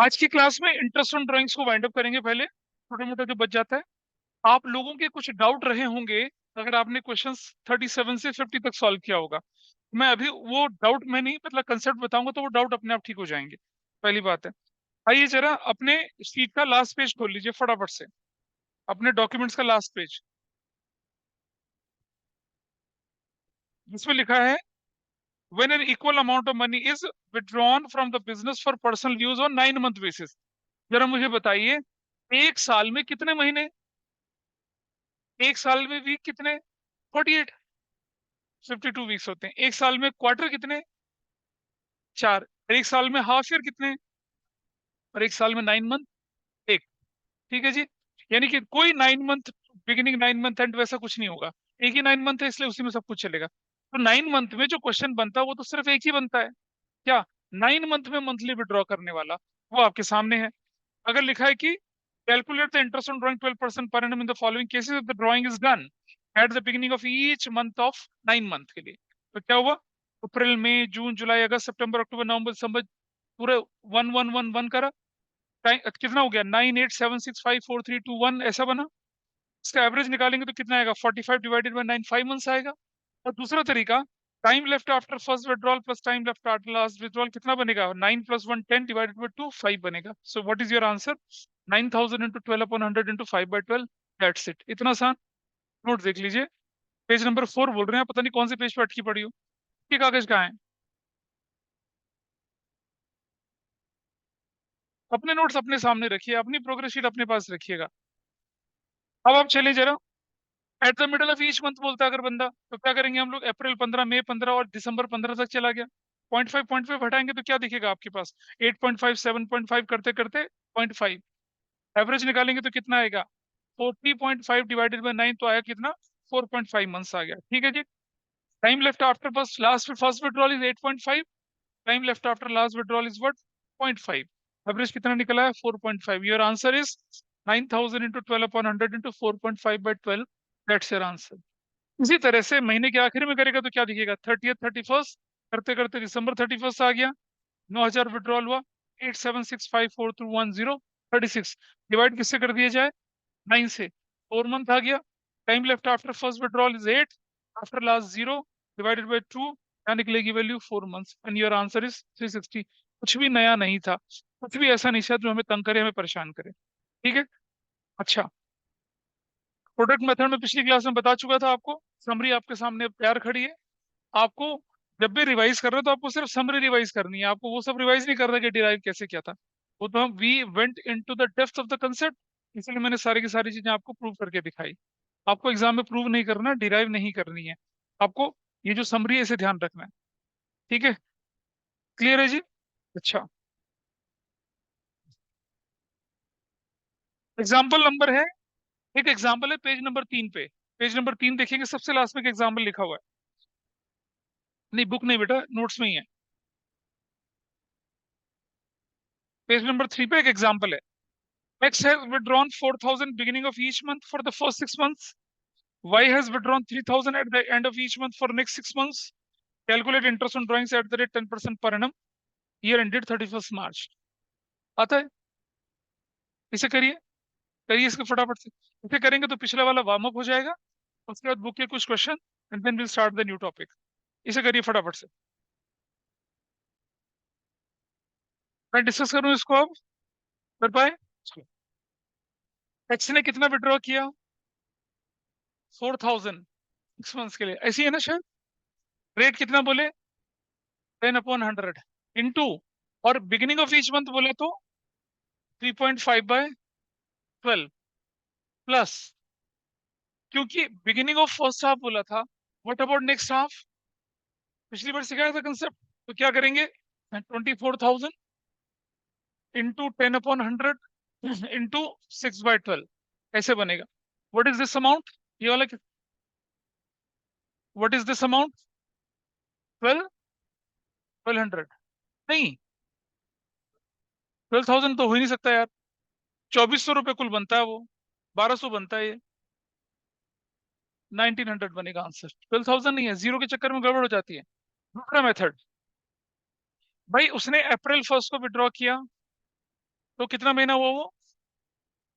आज की क्लास में इंटरेस्ट ऑन ड्राइंग्स को वाइंड अप करेंगे। पहले छोटे मोटे जो बच जाता है, आप लोगों के कुछ डाउट रहे होंगे अगर आपने क्वेश्चंस 37 से 50 तक सॉल्व किया होगा। मैं अभी वो डाउट में नहीं, मतलब कंसेप्ट बताऊंगा तो वो डाउट अपने आप ठीक हो जाएंगे। पहली बात है, आइए जरा अपने शीट का लास्ट पेज खोल लीजिए फटाफट से, अपने डॉक्यूमेंट्स का लास्ट पेज, जिसमें लिखा है when an equal amount of money is withdrawn from the business for personal use on 9 month basis। जरा मुझे बताइए, एक साल में कितने महीने, एक साल में वीक कितने, 48, 52 वीक्स होते हैं। एक साल में क्वार्टर कितने, चार। एक साल में हाफ ईयर कितने, और एक साल में 9 मंथ, एक। ठीक है जी। यानी कि कोई 9 मंथ बिगिनिंग 9 मंथ एंड वैसा कुछ नहीं होगा। एक ही 9 मंथ है, इसलिए उसी में सब कुछ चलेगा। तो 9 मंथ में जो क्वेश्चन बनता है वो तो सिर्फ एक ही बनता है, क्या, 9 मंथ में मंथली विड्रॉ करने वाला। वो आपके सामने है। अगर लिखा है कि calculate the interest on drawing 12% per annum in the following cases if the drawing is done at the beginning of each month of 9 month के लिए, तो क्या हुआ, अप्रैल मई जून जुलाई अगस्त सितंबर अक्टूबर नवंबर दिसंबर, पूरे 1 1 1 1 करा। कितना हो गया, 987654321 ऐसा बना। इसका एवरेज निकालेंगे तो कितना आएगा, 45 डिवाइडेड बाई 9, 5 मंथ्स आएगा। और दूसरा तरीका, time left after first withdrawal plus time left after last withdrawal कितना बनेगा, 9 + 1 10 डिवाइडेड बाई 2 5 बनेगा। So what is your answer, 9000 into 12/100 into 5/12। That's it, इतना आसान। नोट देख लीजिए, पेज नंबर 4 बोल रहे हैं, पता नहीं कौन से पेज पे अटकी पड़ी हो। ये कागज कहाँ है, अपने नोट्स अपने सामने रखिए, अपनी प्रोग्रेस शीट अपने पास रखिएगा। अब आप चलिए जरा, at the middle of each month बोलता है अगर बंदा, तो क्या करेंगे हम लोग, अप्रैल 15 मई 15 और दिसंबर 15 तक चला गया। 0.5 हटाएंगे तो क्या दिखेगा आपके पास, 8.5 7.5 करते करते 0.5। एवरेज निकालेंगे तो कितना आएगा, 40.5 डिवाइडेड बाई 9, तो आया कितना, 4.5 मंथ्स आ गया। ठीक है जी। Time left after first withdrawal is 8.5, time left after last withdrawal is what, 0.5। Average कितना निकला है, 4.5। Your answer is 9000 into 12/100 into 4.5/12। That's your answer. इसी तरह से महीने के आखिर में करेगा तो क्या दिखेगा, 30th 31st, करते करते दिसंबर 31st आ गया, 9000 विड्रॉल हुआ, 8765421 36। डिवाइड किससे कर दिया जाए, 9 से। 4 मंथ आ गया। Time left after first withdrawal is 8, after last 0 divided by 2, क्या निकलेगी value, 4 months, and your answer is 360। कुछ भी नया नहीं था, कुछ भी ऐसा नहीं था जो हमें तंग करे, हमें परेशान करे। ठीक है। अच्छा, प्रोडक्ट मेथड में पिछली क्लास में बता चुका था आपको, समरी आपके सामने तैयार खड़ी है। आपको जब भी रिवाइज कर रहे हो तो आपको सिर्फ समरी रिवाइज करनी है, आपको वो सब रिवाइज नहीं करना कि डिराइव कैसे किया था। वो तो हम we went into the depth of the concept, इसलिए मैंने सारी की सारी चीजें आपको प्रूव करके दिखाई। आपको एग्जाम में प्रूव नहीं करना, डिराइव नहीं करनी है आपको। ये जो समरी है इसे ध्यान रखना है। ठीक है, क्लियर है जी। अच्छा, एग्जाम्पल नंबर है, एक एग्जाम्पल है पेज नंबर 3 पे। पेज नंबर 3 देखेंगे, सबसे लास्ट में एक एग्जाम्पल लिखा हुआ है। नहीं, बुक नहीं बेटा, नोट्स में ही है। पेज नंबर 3 पे एक एग्जाम्पल है। X has withdrawn 4,000 beginning of each month for the first 6 months. Y has withdrawn 3,000 at the end of each month for next 6 months. Calculate interest on drawings at the rate 10% per annum. Year ended 31st March. आता है, इसे करिए, करिए इसको फटाफट से। इसे करेंगे तो पिछला वाला वार्म अप हो जाएगा, उसके बाद बुक के कुछ question, and then will start the new topic. इसे करिए फटाफट से, मैं डिस्कस करूं इसको अब, कर पाए। चलो, एक्स ने कितना विड्रॉ किया, 4,000 6 मंथ्स के लिए, ऐसी है ना शायद। रेट कितना बोले, 10/100 इंटू, और बिगिनिंग ऑफ ईच मंथ बोले तो 3.5/12 प्लस, क्योंकि बिगिनिंग ऑफ फर्स्ट हाफ बोला था, व्हाट अबाउट नेक्स्ट हाफ, पिछली बार सिखाया था कंसेप्ट। तो क्या करेंगे, 24,000 इंटू 10/100 इंटू 6/12 ऐसे बनेगा। व्हाट इज दिस अमाउंट, ये वाला, व्हाट इज दिस अमाउंट, 1200, नहीं, 12,000 तो हो ही नहीं सकता यार, 2400 रुपये कुल बनता है वो, 1200 बनता है ये, 1900 बनेगा आंसर, 12,000 नहीं है, जीरो के चक्कर में गड़बड़ हो जाती है। दूसरा मेथड, भाई उसने अप्रैल 1 को विड्रॉ किया, तो कितना महीना हुआ वो?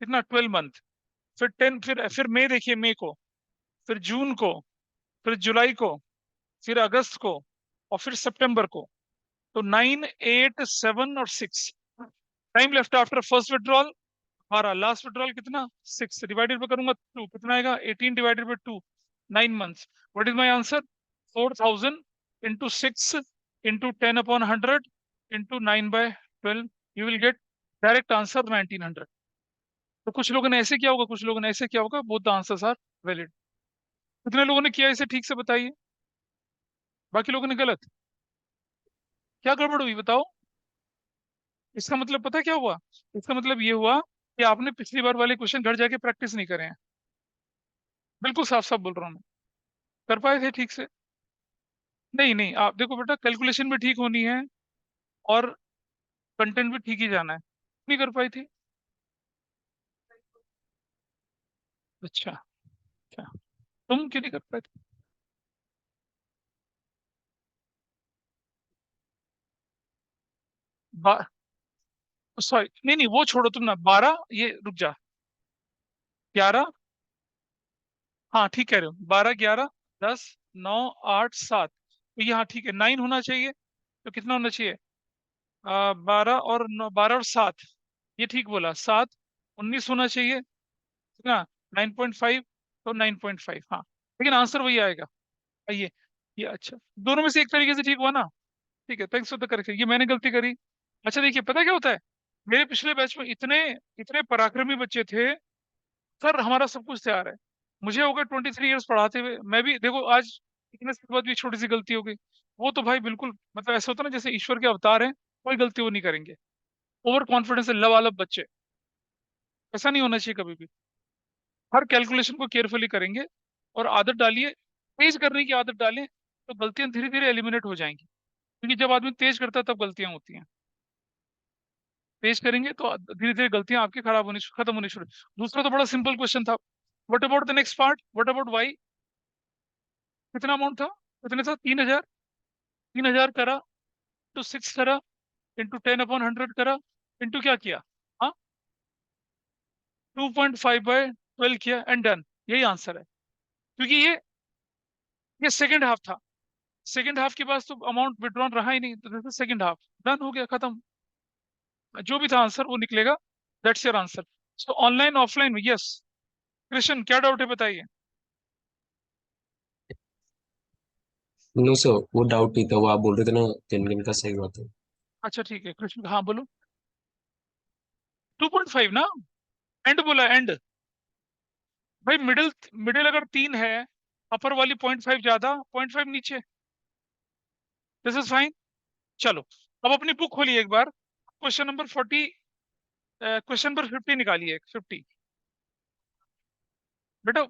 कितना? 12 मंथ। फिर 10, फिर मई देखिए, मई को, फिर जून को, फिर जुलाई को, फिर अगस्त को, और फिर सितंबर को। तो 9, 8, 7 और 6 time left after first withdrawal. 12, last withdrawal कितना? 6 डिवाइडेड पे करूंगा 2, कितना आएगा? 18 divided by 2, 9 months. What is my answer? 4000 into 6 into 10/100 into 9/12। You will get direct answer 1900। तो कुछ लोगों ने ऐसे किया होगा, कुछ लोगों ने ऐसे किया होगा, both the answers are valid. कितने लोगों ने किया इसे ठीक से बताइए, बाकी लोगों ने गलत। क्या गड़बड़ हुई बताओ? इसका मतलब पता क्या हुआ? इसका मतलब ये हुआ कि आपने पिछली बार वाले क्वेश्चन घर जाके प्रैक्टिस नहीं करे हैं। बिल्कुल साफ साफ बोल रहा हूँ मैं। कर पाए थे ठीक से? नहीं नहीं, आप देखो बेटा, कैलकुलेशन भी ठीक होनी है और कंटेंट भी ठीक ही जाना है। नहीं कर पाई थी? अच्छा। अच्छा, तुम क्यों नहीं कर पाए थे? सॉरी, नहीं नहीं, वो छोड़ो तुम ना। 12, ये रुक जा। 11, हाँ ठीक कह रहे हो, 12, 11, 10, 9, 8, 7। तो ये हाँ ठीक है, 9 होना चाहिए। तो कितना होना चाहिए? 12 और 9, 12 और 7। ये ठीक बोला, 7, 19 होना चाहिए ना? 9.5, तो 9.5, हाँ। लेकिन आंसर वही आएगा। आइए, ये अच्छा, दोनों में से एक तरीके से ठीक हुआ ना? ठीक है, थैंक्स फॉर द करेक्शन। ये मैंने गलती करी। अच्छा देखिए, पता क्या होता है, मेरे पिछले बैच में इतने इतने पराक्रमी बच्चे थे, सर हमारा सब कुछ तैयार है। मुझे हो गए 23 ईयर्स पढ़ाते हुए, मैं भी देखो आज इतने साल बाद भी छोटी सी गलती हो गई। वो तो भाई बिल्कुल, मतलब ऐसा होता है ना जैसे ईश्वर के अवतार हैं, कोई गलती वो नहीं करेंगे। ओवर कॉन्फिडेंस है, लबालब बच्चे। ऐसा नहीं होना चाहिए कभी भी। हर कैलकुलेशन को केयरफुली करेंगे और आदत डालिए, तेज करने की आदत डालें, तो गलतियां धीरे धीरे एलिमिनेट हो जाएंगी। क्योंकि जब आदमी तेज करता है तब गलतियां होती हैं। तेज करेंगे तो धीरे धीरे गलतियां आपकी खत्म होनी शुरू। दूसरा तो बड़ा सिंपल क्वेश्चन था। What about the next part? What about Y? कितना अमाउंट था? कितने था? 3000। 3000 करा, इंटू 6 करा, इंटू 10/100 करा, इंटू क्या किया? हाँ, 2.5/12 किया एंड डन। यही आंसर है। क्योंकि ये सेकंड हाफ था। सेकंड हाफ के पास तो अमाउंट विड्रॉन रहा ही नहीं, तो सेकंड हाफ डन हो गया, खत्म। जो भी था आंसर वो निकलेगा। That's your answer. So online offline में, यस। कृष्ण, क्या डाउट है बताइए। नो सर, वो डाउट नहीं था, वो आप बोल रहे थे ना 3 दिन का, सही बात है। अच्छा ठीक है कृष्ण, हाँ बोलो। 2.5 ना? एंड बोला, एंड। भाई मिडिल, मिडिल अगर 3 है, अपर वाली 0.5 ज्यादा, 0.5 नीचे। This is fine. चलो, अब अपनी बुक खोलिए एक बार। क्वेश्चन नंबर 40, क्वेश्चन नंबर 50 निकालिए, 50। बेटा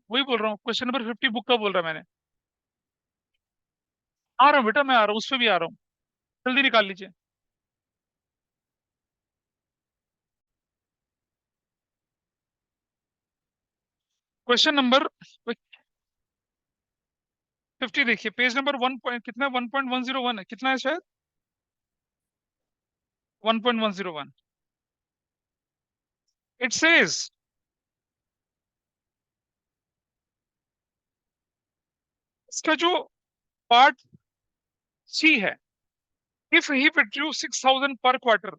वही बोल रहा हूँ, क्वेश्चन नंबर 50 बुक का बोल रहा मैंने। आ रहा हूँ बेटा, मैं आ रहा हूँ, उस पर भी आ रहा हूँ। जल्दी निकाल लीजिए। क्वेश्चन नंबर 50 देखिए, पेज नंबर 1 पॉइंट कितना, 1.101 है, कितना है शायद? 1.101। इट सेज, इसका जो पार्ट सी है, इफ ही विड्रू 6000 पर quarter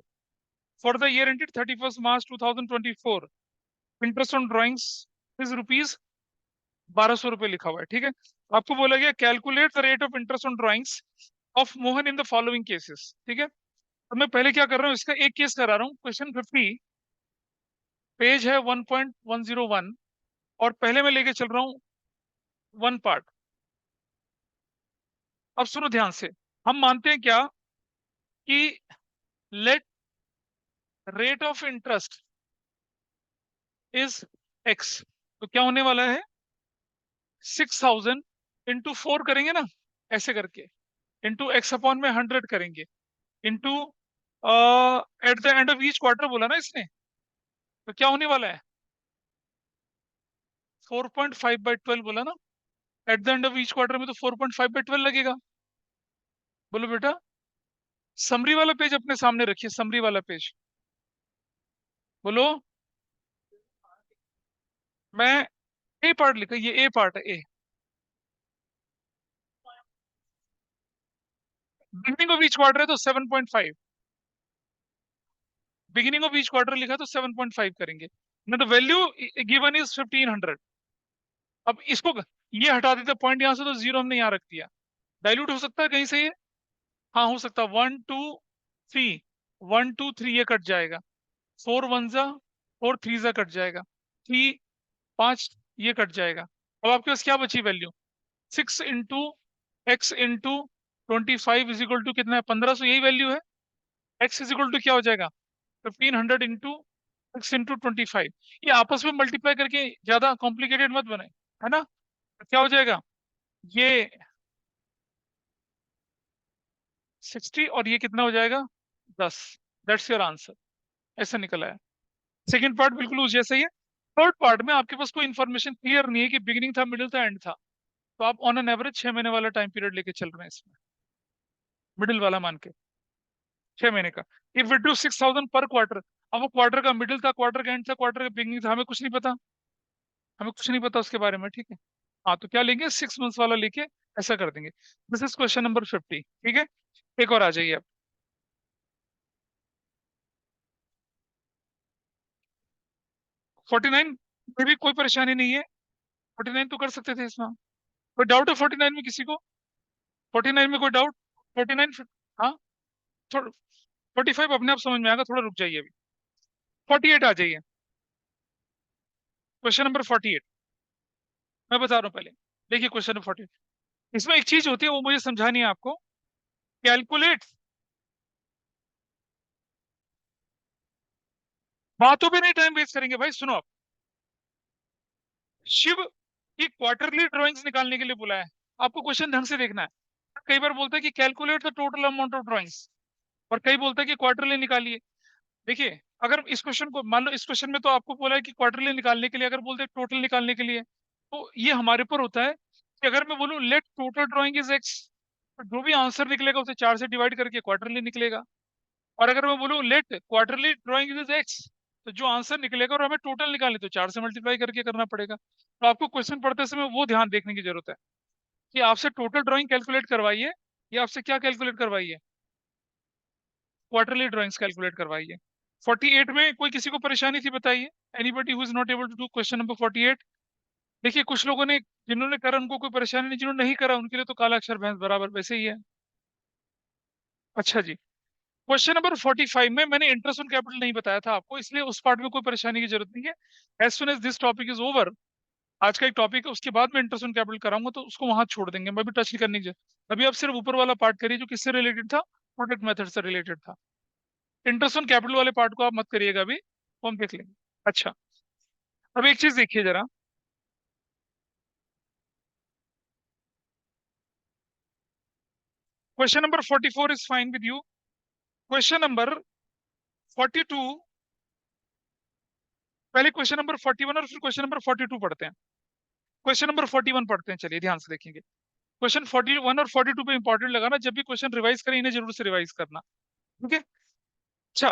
for the year ended 31 March 2024, interest on drawings is rupees 1200 रुपये लिखा हुआ है, ठीक है। आपको बोला गया calculate the rate of interest on drawings of Mohan in the following cases, ठीक है। तो मैं पहले क्या कर रहा हूँ, इसका एक केस करा रहा हूँ। क्वेश्चन 50, पेज है 1.101, और पहले मैं लेके चल रहा हूँ वन पार्ट। अब सुनो ध्यान से। हम मानते हैं क्या कि let rate of interest is X. तो क्या होने वाला है? 6000 इंटू 4 करेंगे ना, ऐसे करके, इंटू एक्स अपॉन में 100 करेंगे, into at the end of each quarter बोला ना इसने। तो क्या होने वाला है? 4.5/12 बोला ना। At the end of each quarter में तो 4.5/12 लगेगा। बोलो बेटा। समरी वाला पेज अपने सामने रखिए, समरी वाला पेज। बोलो। मैं ए पार्ट लिखा, ये ए पार्ट है, ए। बिगिनिंग ऑफ ईच क्वार्टर है तो 7.5। बिगिनिंग ऑफ ईच क्वार्टर लिखा तो 7.5 करेंगे ना। The value given is 1500। अब इसको ये हटा देते पॉइंट यहां से, तो जीरो हमने यहाँ रख दिया। डाइल्यूट हो सकता है कहीं से ये? हाँ हो सकता है। 1 2 3, 1 2 3 ये कट जाएगा। 4 1 जा, 4 3 जा कट जाएगा। 3 5 ये कट जाएगा। अब आपके पास क्या बची value? 6 into x into 25 is equal to कितना है? 1500, यही वैल्यू है। x इज इक्वल टू क्या हो जाएगा? 1500 इंटू 6 इंटू 25। ये आपस में मल्टीप्लाई करके ज्यादा कॉम्प्लिकेटेड मत बने, है ना। तो क्या हो जाएगा ये? 60, और ये कितना हो जाएगा? 10। That's your answer. ऐसा निकला है। सेकंड पार्ट बिल्कुल उस जैसा ही है। थर्ड पार्ट में आपके पास कोई इन्फॉर्मेशन क्लियर नहीं है कि बिगिनिंग था, मिडिल था, एंड था। तो आप ऑन एन एवरेज 6 महीने वाला टाइम पीरियड लेके चल रहे हैं इसमें, मिडिल वाला मान के। 6 महीने का। इफ वी डू 6000 पर क्वार्टर। अब वो क्वार्टर का मिडिल था, क्वार्टर का एंड था, क्वार्टर का बिगिनिंग था, हमें कुछ नहीं पता। हमें कुछ नहीं पता उसके बारे में, ठीक है। हाँ, तो क्या लेंगे? 6 मंथ्स वाला लेके ऐसा कर देंगे। दिस इज क्वेश्चन नंबर 50, ठीक है। एक और आ जाइए आप। 49 में भी कोई परेशानी नहीं है। 49 तो कर सकते थे इसमें। कोई डाउट है 49 में किसी को? 49 में कोई डाउट? 49। हाँ, 45 अपने आप समझ में आएगा, थोड़ा रुक जाइए अभी। 48 आ जाइए। क्वेश्चन नंबर 48 मैं बता रहा हूँ पहले। देखिए क्वेश्चन नंबर 48, इसमें एक चीज होती है वो मुझे समझानी है आपको। कैलकुलेट। बातों पे नहीं टाइम वेस्ट करेंगे भाई, सुनो आप। शिव की क्वार्टरली ड्राइंग्स निकालने के लिए बुलाया है। आपको क्वेश्चन ढंग से देखना है। कई बार बोलता है कि calculate the total amount of drawings, और कई बोलता है कि क्वार्टरली निकालिए। देखिए, अगर इस क्वेश्चन को मान लो, इस क्वेश्चन में तो आपको बोला है कि क्वार्टरली निकालने के लिए, अगर बोलते हैं टोटल निकालने के लिए, तो ये हमारे ऊपर होता है कि अगर मैं बोलूं let total drawing is X, तो जो भी आंसर निकलेगा उसे 4 से डिवाइड करके क्वार्टरली निकलेगा। और अगर मैं बोलूं let quarterly drawing is X, तो जो आंसर निकलेगा और हमें टोटल निकालनी, तो 4 से मल्टीप्लाई करके करना पड़ेगा। तो आपको क्वेश्चन पढ़ते समय वो ध्यान देखने की जरूरत है कि आपसे टोटल ड्राइंग कैलकुलेट करवाइए या आपसे क्या कैलकुलेट करवाइए? क्वार्टरली ड्राइंग्स कैलकुलेट करवाइए। 48 में कोई किसी को परेशानी थी बताइए? Anybody who is not able to do question number 48? देखिए कुछ लोगों ने, जिन्होंने करा उनको कोई परेशानी नहीं, जिन्होंने नहीं करा उनके लिए तो काला अक्षर भैंस बराबर वैसे ही है। अच्छा जी। क्वेश्चन नंबर 45 में मैंने इंटरेस्ट ऑन कैपिटल नहीं बताया था आपको, इसलिए उस पार्ट में कोई परेशानी की जरूरत नहीं है। As soon as this topic is over, आज का एक टॉपिक है, उसके बाद में इंटरेस्ट ऑन कैपिटल कराऊंगा, तो उसको वहां छोड़ देंगे, मैं भी टच नहीं करने की अभी आप सिर्फ ऊपर वाला पार्ट करिए जो किससे रिलेटेड था? प्रोडक्ट मेथड से रिलेटेड था। इंटरेस्ट ऑन कैपिटल वाले पार्ट को आप मत करिएगा अभी, वो हम देख लेंगे। अच्छा, अब एक चीज देखिए जरा। Question number 44 is fine with you. Question number 42, पहले क्वेश्चन नंबर 41 और फिर क्वेश्चन नंबर 42 पढ़ते हैं। क्वेश्चन नंबर 41 पढ़ते हैं, चलिए ध्यान से देखेंगे। क्वेश्चन 41 और 42 पे इंपॉर्टेंट लगाना, जब भी क्वेश्चन रिवाइज करें इन्हें जरूर से रिवाइज करना, ठीक है। अच्छा,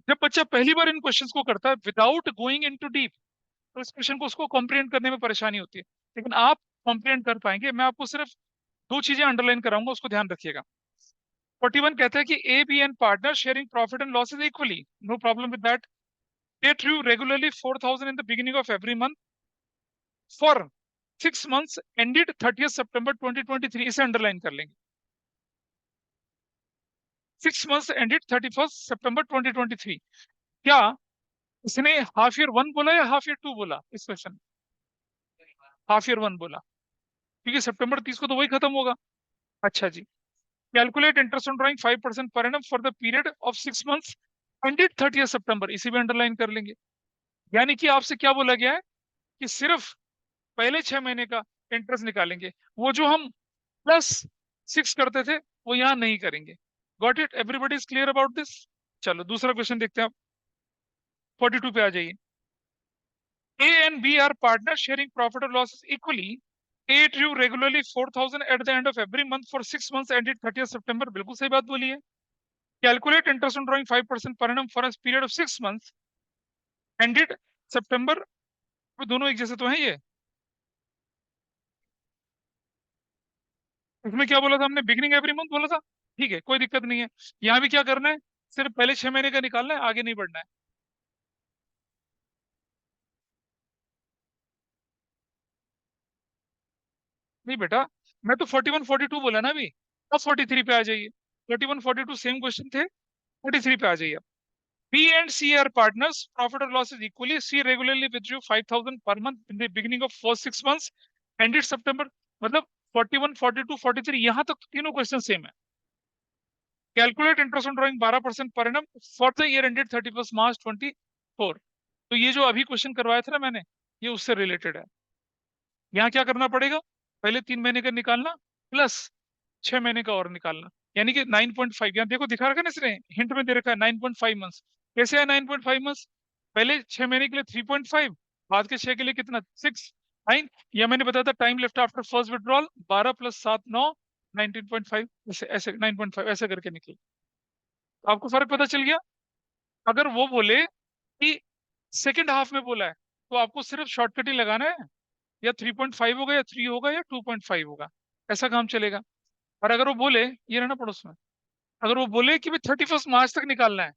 जब बच्चा पहली बार इन क्वेश्चंस को करता है विदाउट गोइंग इनटू डीप, तो इस क्वेश्चन को उसको कॉम्प्रिहेंड करने में परेशानी होती है। लेकिन आप कॉम्प्रिहेंड कर पाएंगे। मैं आपको सिर्फ दो चीजें अंडरलाइन कराऊंगा, उसको ध्यान रखिएगा। 41 कहता है कि A B and partner sharing profit and losses equally, no problem with that. They threw regularly 4000 in the beginning of every month for 6 months ended 30 सितंबर 2023। इसे अंडरलाइन कर लेंगे। 6 मंथ्स एंडेड 31 सितंबर 2023। क्या इसने हाफ ईयर 1 बोला या हाफ ईयर 2 बोला इस क्वेश्चन? हाफ ईयर 1 बोला, क्योंकि सितंबर 30 को तो वही खत्म होगा। अच्छा जी। Calculate interest on drawing 5% per annum for the period of 6 months ended 30 सितंबर, इसी भी अंडरलाइन कर लेंगे। यानी कि आपसे क्या बोला गया है कि सिर्फ पहले 6 महीने का इंटरेस्ट निकालेंगे, वो जो हम +6 करते थे वो यहाँ नहीं करेंगे। Got it? Everybody is clear about this? चलो दूसरा क्वेश्चन देखते हैं आप। 42 पे आ जाइए। A and B are partners sharing profit or losses equally. A drew regularly 4000 at the end of every month for 6 months ended 30th September. बिल्कुल सही बात बोली है। Calculate interest on drawing 5% per annum for a period of 6 months ended सितंबर, दोनों एक जैसे तो हैं ये। इसमें क्या बोला था हमने, बिगनिंग एवरी मंथ बोला था। ठीक है, कोई दिक्कत नहीं है। यहाँ भी क्या करना है, सिर्फ पहले 6 महीने का निकालना है, आगे नहीं बढ़ना है। नहीं बेटा, मैं तो 41 42 बोला ना अभी। अब 43 पे आ जाइए। 41 42 सेम क्वेश्चन थे, 43 पे आ जाइए। B and C are partners, profit और loss is equally, C regularly withdrew 5,000 per month in the beginning of first 6 months ended सितंबर। मतलब 41 42 43 यहाँ तक तीनों क्वेश्चन सेम है। Calculate interest on drawing 12% per annum for the year ended 31 March 2024। तो ये जो अभी क्वेश्चन करवाया था ना मैंने, ये उससे रिलेटेड है। यहाँ क्या करना पड़ेगा, पहले 3 महीने का निकालना प्लस 6 महीने का और निकालना, यानी कि 9.5। यहाँ देखो दिखा रखा है ना इसने, हिंट में दे रखा है 9.5 मंथ्स। कैसे है 9.5 मंथ्स, पहले 6 महीने के लिए 3.5, बाद के 6 के लिए कितना, 6 9। या मैंने बताया था time left after first withdrawal 12 + 7 9, 19.5, ऐसे ऐसे 9.5 ऐसे करके निकले। तो आपको फर्क पता चल गया। अगर वो बोले कि सेकंड हाफ में बोला है, तो आपको सिर्फ शॉर्टकट ही लगाना है, या 3.5 होगा, या 3 होगा, या 2.5 होगा, ऐसा काम चलेगा। और अगर वो बोले, ये रहना पड़ोस में, अगर वो बोले कि भाई 31 मार्च तक निकालना है,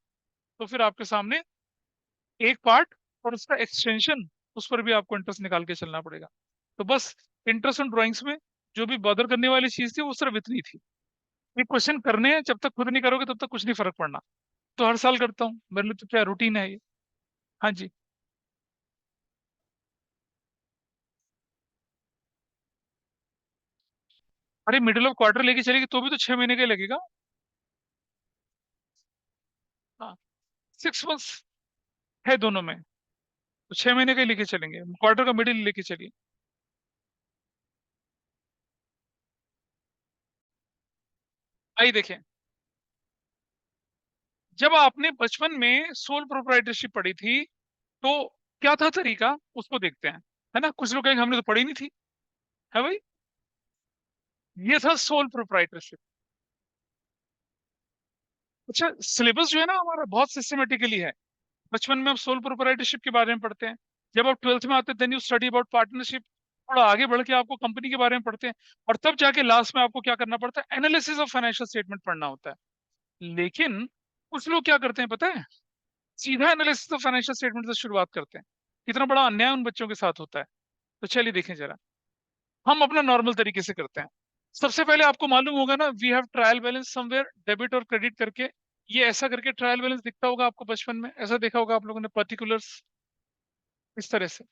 तो फिर आपके सामने एक पार्ट और उसका एक्सटेंशन, उस पर भी आपको इंटरेस्ट निकाल के चलना पड़ेगा। तो बस इंटरेस्ट ऑन ड्राइंग्स में जो भी बॉदर करने वाली चीज थी वो सिर्फ इतनी थी। ये क्वेश्चन करने हैं, जब तक खुद नहीं करोगे तब तक कुछ नहीं फर्क पड़ना। तो हर साल करता हूँ, मेरे लिए तो क्या रूटीन है ये। हाँ जी। अरे मिडिल ऑफ क्वार्टर लेके चलेगी तो भी तो 6 महीने का ही लगेगा। हाँ, 6 मंथ्स है दोनों में, तो 6 महीने का ही लेके चलेंगे, क्वार्टर का मिडिल लेके चलिए। आइए देखें, जब आपने बचपन में सोल प्रोप्राइटरशिप पढ़ी थी, तो क्या था तरीका, उसको देखते हैं। है ना, कुछ लोग कहेंगे हमने तो पढ़ी नहीं थी। है भाई, ये था सोल प्रोप्राइटरशिप। अच्छा, सिलेबस जो है ना हमारा बहुत सिस्टमेटिकली है। बचपन में हम सोल प्रोप्राइटरशिप के बारे में पढ़ते हैं, जब आप ट्वेल्थ में आते हैं then you study about partnership, थोड़ा आगे बढ़ के आपको कंपनी के बारे में पढ़ते हैं, और तब जाके लास्ट में आपको क्या करना पड़ता है, एनालिसिस ऑफ फाइनेंशियल स्टेटमेंट पढ़ना होता है। लेकिन कुछ लोग क्या करते हैं पता है, सीधा एनालिसिस ऑफ फाइनेंशियल स्टेटमेंट से शुरुआत करते हैं। कितना बड़ा अन्याय उन बच्चों के साथ होता है। तो चलिए देखें जरा, हम अपना नॉर्मल तरीके से करते हैं। सबसे पहले आपको मालूम होगा ना, we have trial balance somewhere, debit और क्रेडिट करके, ये ऐसा करके ट्रायल बैलेंस दिखता होगा आपको बचपन में, ऐसा देखा होगा आप लोगों ने, पर्टिकुलर्स इस तरह से।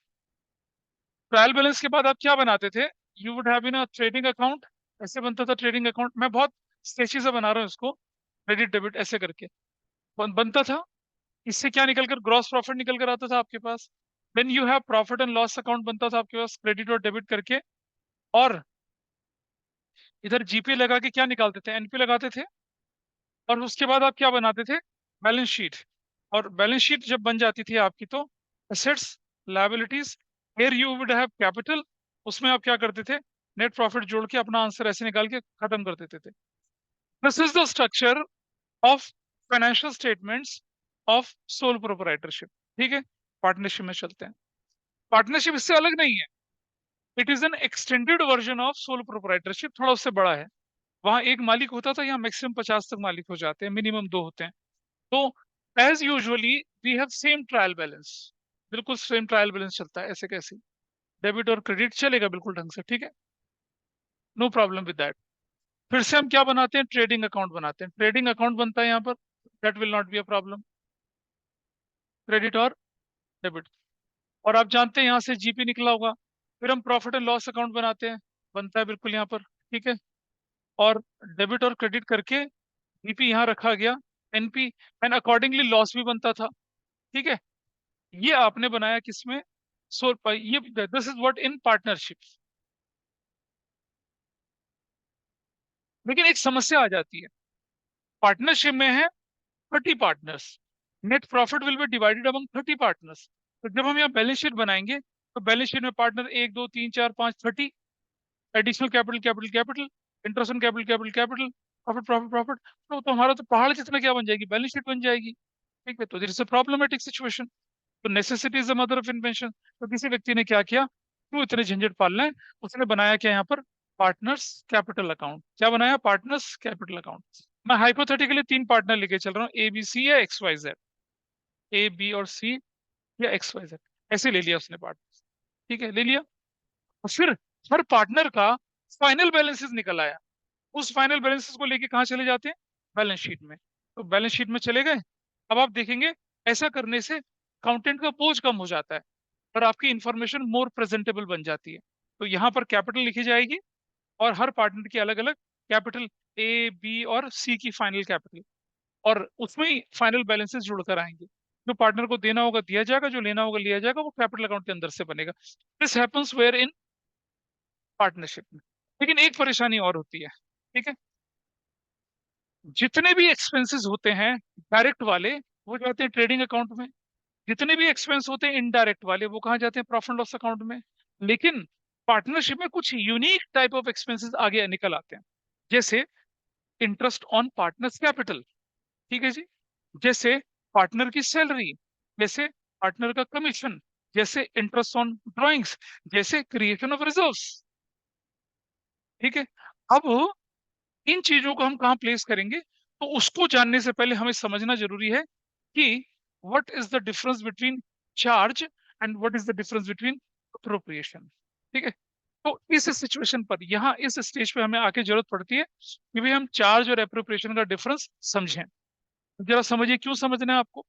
ट्रायल बैलेंस के बाद आप क्या बनाते थे, you would have been a trading account, ऐसे बनता था ट्रेडिंग अकाउंट। मैं बहुत स्केची से बना रहा हूँ इसको, क्रेडिट डेबिट ऐसे करके बनता था। इससे क्या निकल कर, ग्रॉस प्रॉफिट निकल कर आता था आपके पास। Then you have profit and loss account बनता था आपके पास, क्रेडिट और डेबिट करके। और इधर जीपे लगा के क्या निकालते थे, एनपी लगाते थे। और उसके बाद आप क्या बनाते थे, बैलेंस शीट। और बैलेंस शीट जब बन जाती थी आपकी, तो assets, liabilities, here you would have capital, उसमें आप क्या करते थे, नेट प्रॉफिट जोड़ के अपना आंसर ऐसे निकाल के खत्म कर देते थे। This is the structure of financial statements of sole proprietorship. ठीक है, पार्टनरशिप में चलते हैं। पार्टनरशिप इससे अलग नहीं है, it is N extended version of sole proprietorship, थोड़ा उससे बड़ा है। वहां एक मालिक होता था, यहाँ मैक्सिमम 50 तक मालिक हो जाते हैं, मिनिमम 2 होते हैं। तो as usually we have same trial balance, बिल्कुल सेम ट्रायल बैलेंस चलता है, ऐसे कैसे, डेबिट और क्रेडिट चलेगा बिल्कुल ढंग से। ठीक है, नो प्रॉब्लम विद दैट। फिर से हम क्या बनाते हैं, ट्रेडिंग अकाउंट बनाते हैं, ट्रेडिंग अकाउंट बनता है यहाँ पर, that will not be a problem, credit और डेबिट। और आप जानते हैं यहाँ से जीपी निकला होगा। फिर हम प्रॉफिट एंड लॉस अकाउंट बनाते हैं, बनता है बिल्कुल यहाँ पर। ठीक है, और डेबिट और क्रेडिट करके जीपी यहाँ रखा गया, एनपी, एंड अकॉर्डिंगली लॉस भी बनता था। ठीक है, ये आपने बनाया किसमें, सो ये this is what in partnership. लेकिन एक समस्या आ जाती है, पार्टनरशिप में है 30 partners, net profit will be divided among 30 partners. तो जब हम यहाँ बैलेंस शीट बनाएंगे, तो बैलेंस शीट में partner 1 2 3 4 5 30, additional capital capital capital, interest on capital capital capital, profit profit profit, तो हमारा तो पहाड़ जितना क्या बन जाएगी, बैलेंस शीट बन जाएगी। ठीक है, तो this is a problematic situation. तो necessity is the mother of invention. तो किसी व्यक्ति ने क्या किया, क्यों इतने झंझट पालना है, उसने बनाया क्या यहाँ पर, पार्टनर्स कैपिटल अकाउंट। क्या बनाया, पार्टनर्स कैपिटल अकाउंट। मैं हाइपोथेटिकली तीन पार्टनर लेके चल रहा हूँ, ए बी सी या X Y Z, A B और सी या एक्स वाई जेड, ऐसे ले लिया उसने पार्टनर। ठीक है, ले लिया। और फिर हर पार्टनर का फाइनल बैलेंसेस निकल आया। उस फाइनल बैलेंसेस को लेके कहाँ चले जाते हैं, बैलेंस शीट में। तो बैलेंस शीट में चले गए। अब आप देखेंगे ऐसा करने से अकाउंटेंट का बोझ कम हो जाता है और आपकी इंफॉर्मेशन मोर प्रेजेंटेबल बन जाती है। तो यहाँ पर कैपिटल लिखी जाएगी और हर पार्टनर की अलग अलग कैपिटल, ए बी और सी की फाइनल कैपिटल, और उसमें ही फाइनल बैलेंसेस जुड़कर आएंगे। जो पार्टनर को देना होगा दिया जाएगा, जो लेना होगा लिया जाएगा, वो कैपिटल अकाउंट के अंदर से बनेगा। This happens where in partnership में। लेकिन एक परेशानी और होती है, ठीक है, जितने भी एक्सपेंसेस होते हैं डायरेक्ट वाले, वो जाते हैं ट्रेडिंग अकाउंट में। जितने भी एक्सपेंस होते हैं इनडायरेक्ट वाले, वो कहाँ जाते हैं, प्रॉफिट एंड लॉस अकाउंट में। लेकिन पार्टनरशिप में कुछ यूनिक टाइप ऑफ एक्सपेंसेस आगे निकल आते हैं, जैसे इंटरेस्ट ऑन पार्टनर्स कैपिटल, ठीक है जी, जैसे पार्टनर की सैलरी, जैसे पार्टनर का कमीशन, जैसे इंटरेस्ट ऑन ड्राइंग्स, जैसे क्रिएशन ऑफ रिजर्व्स। ठीक है। अब इन चीजों को हम कहाँ प्लेस करेंगे, तो उसको जानने से पहले हमें समझना जरूरी है कि what is the difference between charge and what is the difference between appropriation. ठीक है। तो इस सिचुएशन पर, यहाँ इस स्टेज पे हमें आके जरूरत पड़ती है कि भाई हम चार्ज और अप्रोप्रिएशन का डिफरेंस समझें। जरा समझिए, क्यों समझना है आपको।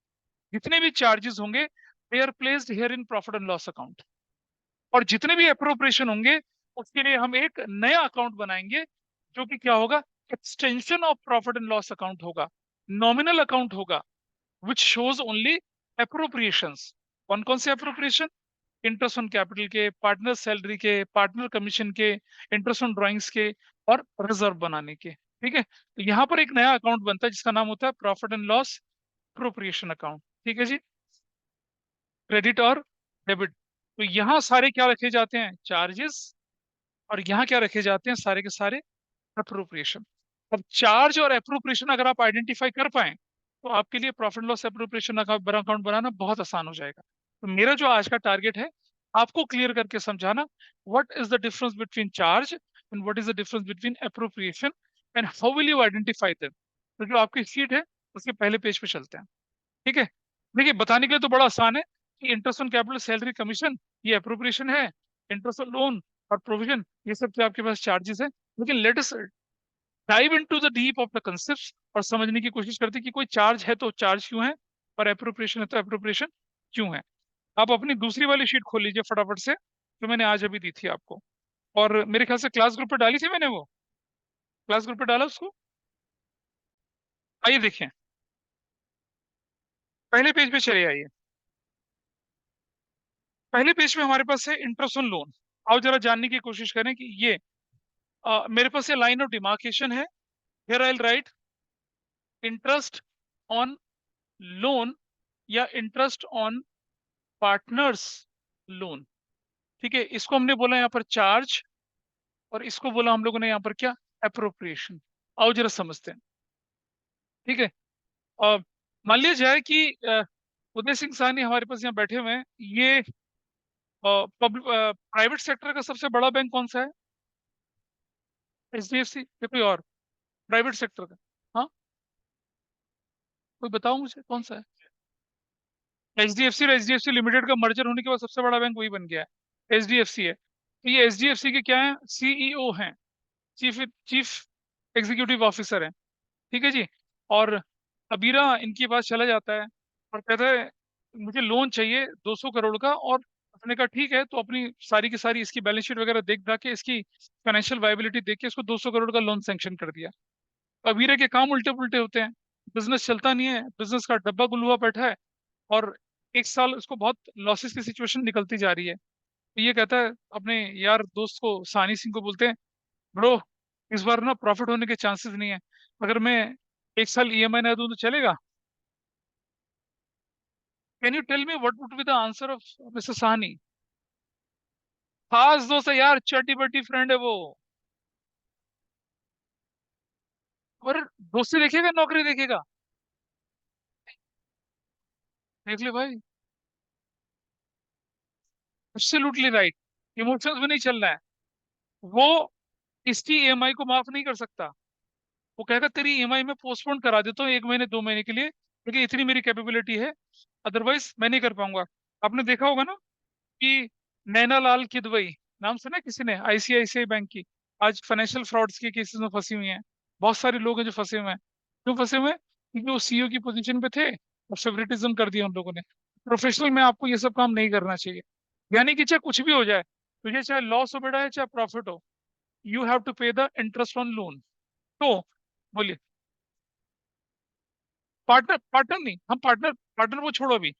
जितने भी चार्जेस होंगे they are placed here in profit and loss account, और जितने भी अप्रोप्रिएशन होंगे उसके लिए हम एक नया अकाउंट बनाएंगे, जो कि क्या होगा, extension of profit and loss account होगा, नॉमिनल अकाउंट होगा, विच शोज ओनली अप्रोप्रिएशंस। कौन कौन से अप्रोप्रिएशन, इंटरेस्ट ऑन कैपिटल के, पार्टनर सैलरी के, पार्टनर कमीशन के, इंटरेस्ट ऑन ड्राइंग्स के, और रिजर्व बनाने के। ठीक है। तो यहाँ पर एक नया अकाउंट बनता है जिसका नाम होता है profit and loss appropriation account. ठीक है जी, क्रेडिट और डेबिट। तो यहाँ सारे क्या रखे जाते हैं, चार्जेस, और यहाँ क्या रखे जाते हैं, सारे के सारे अप्रोप्रिएशन। अब चार्ज और अप्रोप्रिएशन अगर आप आइडेंटिफाई कर पाए तो आपके लिए प्रॉफिट लॉस अप्रोप्रिएशन अकाउंट बनाना बहुत आसान हो जाएगा। तो मेरा जो आज का टारगेट है, आपको क्लियर करके समझाना what is the difference between charge and what is the difference between appropriation and how will you identify them. तो जो आपकी शीट है उसके पहले पेज पे चलते हैं। ठीक है। देखिए, बताने के लिए तो बड़ा आसान है कि interest on capital, salary, commission, ये अप्रोप्रिएशन है। इंटरेस्ट ऑन लोन और प्रोविजन, ये सब क्या आपके पास चार्जेस है। लेकिन let us dive into the deep of the concept और समझने की कोशिश करते हैं कि कोई चार्ज है तो चार्ज क्यों है, और अप्रोप्रिएशन है तो अप्रोप्रिएशन क्यों है। आप अपनी दूसरी वाली शीट खोल लीजिए फटाफट से, जो मैंने आज अभी दी थी आपको, और मेरे ख्याल से क्लास ग्रुप पे डाली थी मैंने, वो क्लास ग्रुप पे डाला उसको। आइए देखें, पहले पेज पे चले आइए। पहले पेज पे हमारे पास है इंटरेस्ट ऑन लोन। आओ जरा जानने की कोशिश करें कि ये मेरे पास ये लाइन ऑफ डिमार्केशन है। Here I will write interest on loan या इंटरेस्ट ऑन पार्टनर्स लोन। ठीक है, इसको हमने बोला यहाँ पर चार्ज, और इसको बोला हम लोगों ने यहाँ पर क्या, अप्रोप्रिएशन। आओ जरा समझते हैं। ठीक है। और मान लिया जाए कि उदय सिंह साहनी हमारे पास यहाँ बैठे हुए हैं। ये प्राइवेट सेक्टर का सबसे बड़ा बैंक कौन सा है, एचडीएफसी या कोई और प्राइवेट सेक्टर का। हाँ, कोई बताओ मुझे कौन सा है। एचडीएफसी और एचडीएफसी लिमिटेड का मर्जर होने के बाद सबसे बड़ा बैंक वही बन गया है, एचडीएफसी है। तो ये एचडीएफसी के क्या है, सीईओ हैं, चीफ चीफ एग्जीक्यूटिव ऑफिसर हैं। ठीक है जी। और अबीरा इनके पास चला जाता है और कहता है मुझे लोन चाहिए 200 करोड़ का, और उसने कहा ठीक है, तो अपनी सारी की सारी इसकी बैलेंस शीट वगैरह देख दाख के, इसकी फाइनेंशियल वायबिलिटी देख के इसको 200 करोड़ का लोन सैंक्शन कर दिया। अबीरा के काम उल्टे पुल्टे होते हैं, बिजनेस चलता नहीं है, बिजनेस का डब्बा गुल हुआ बैठा है, और एक साल उसको बहुत लॉसेस की सिचुएशन निकलती जा रही है। तो ये कहता है अपने यार दोस्त को, सानी सिंह को, बोलते हैं ब्रो, इस बार ना प्रॉफिट होने के चांसेस नहीं है, अगर मैं एक साल ईएमआई ना दूं तो चलेगा। Can you tell me what would be the answer of mister Sahni. खास दोस्त है यार, चटी बटी फ्रेंड है वो। और दोस्ती देखेगा, नौकरी देखेगा। देख ले भाई, एब्सोल्युटली राइट। इमोशंस में नहीं चलना है। वो इसकी ईएमआई को माफ नहीं कर सकता। वो कहेगा तेरी ईएमआई में पोस्टपोन करा देता हूँ 1 महीने 2 महीने के लिए, लेकिन इतनी मेरी कैपेबिलिटी है, अदरवाइज मैं नहीं कर पाऊंगा। आपने देखा होगा ना कि नैना लाल किदवई, नाम सुना है किसी ने, आईसीआईसीआई बैंक की, आज फाइनेंशियल फ्रॉड्स के केसेस में फंसी हुई हैं। बहुत सारे लोग हैं जो फंसे हुए हैं। क्यों फंसे हुए हैं? क्योंकि वो सीईओ की पोजीशन पे थे और फेवरेटिज्म कर दिया उन लोगों ने। प्रोफेशनल में आपको ये सब काम नहीं करना चाहिए। यानी कि चाहे कुछ भी हो जाए, तुझे चाहे लॉस हो बेटा है चाहे प्रॉफिट हो, you have to pay the interest on loan. तो बोलिए। पार्टनर, पार्टनर नहीं, हम पार्टनर, पार्टनर वो छोड़ो अभी,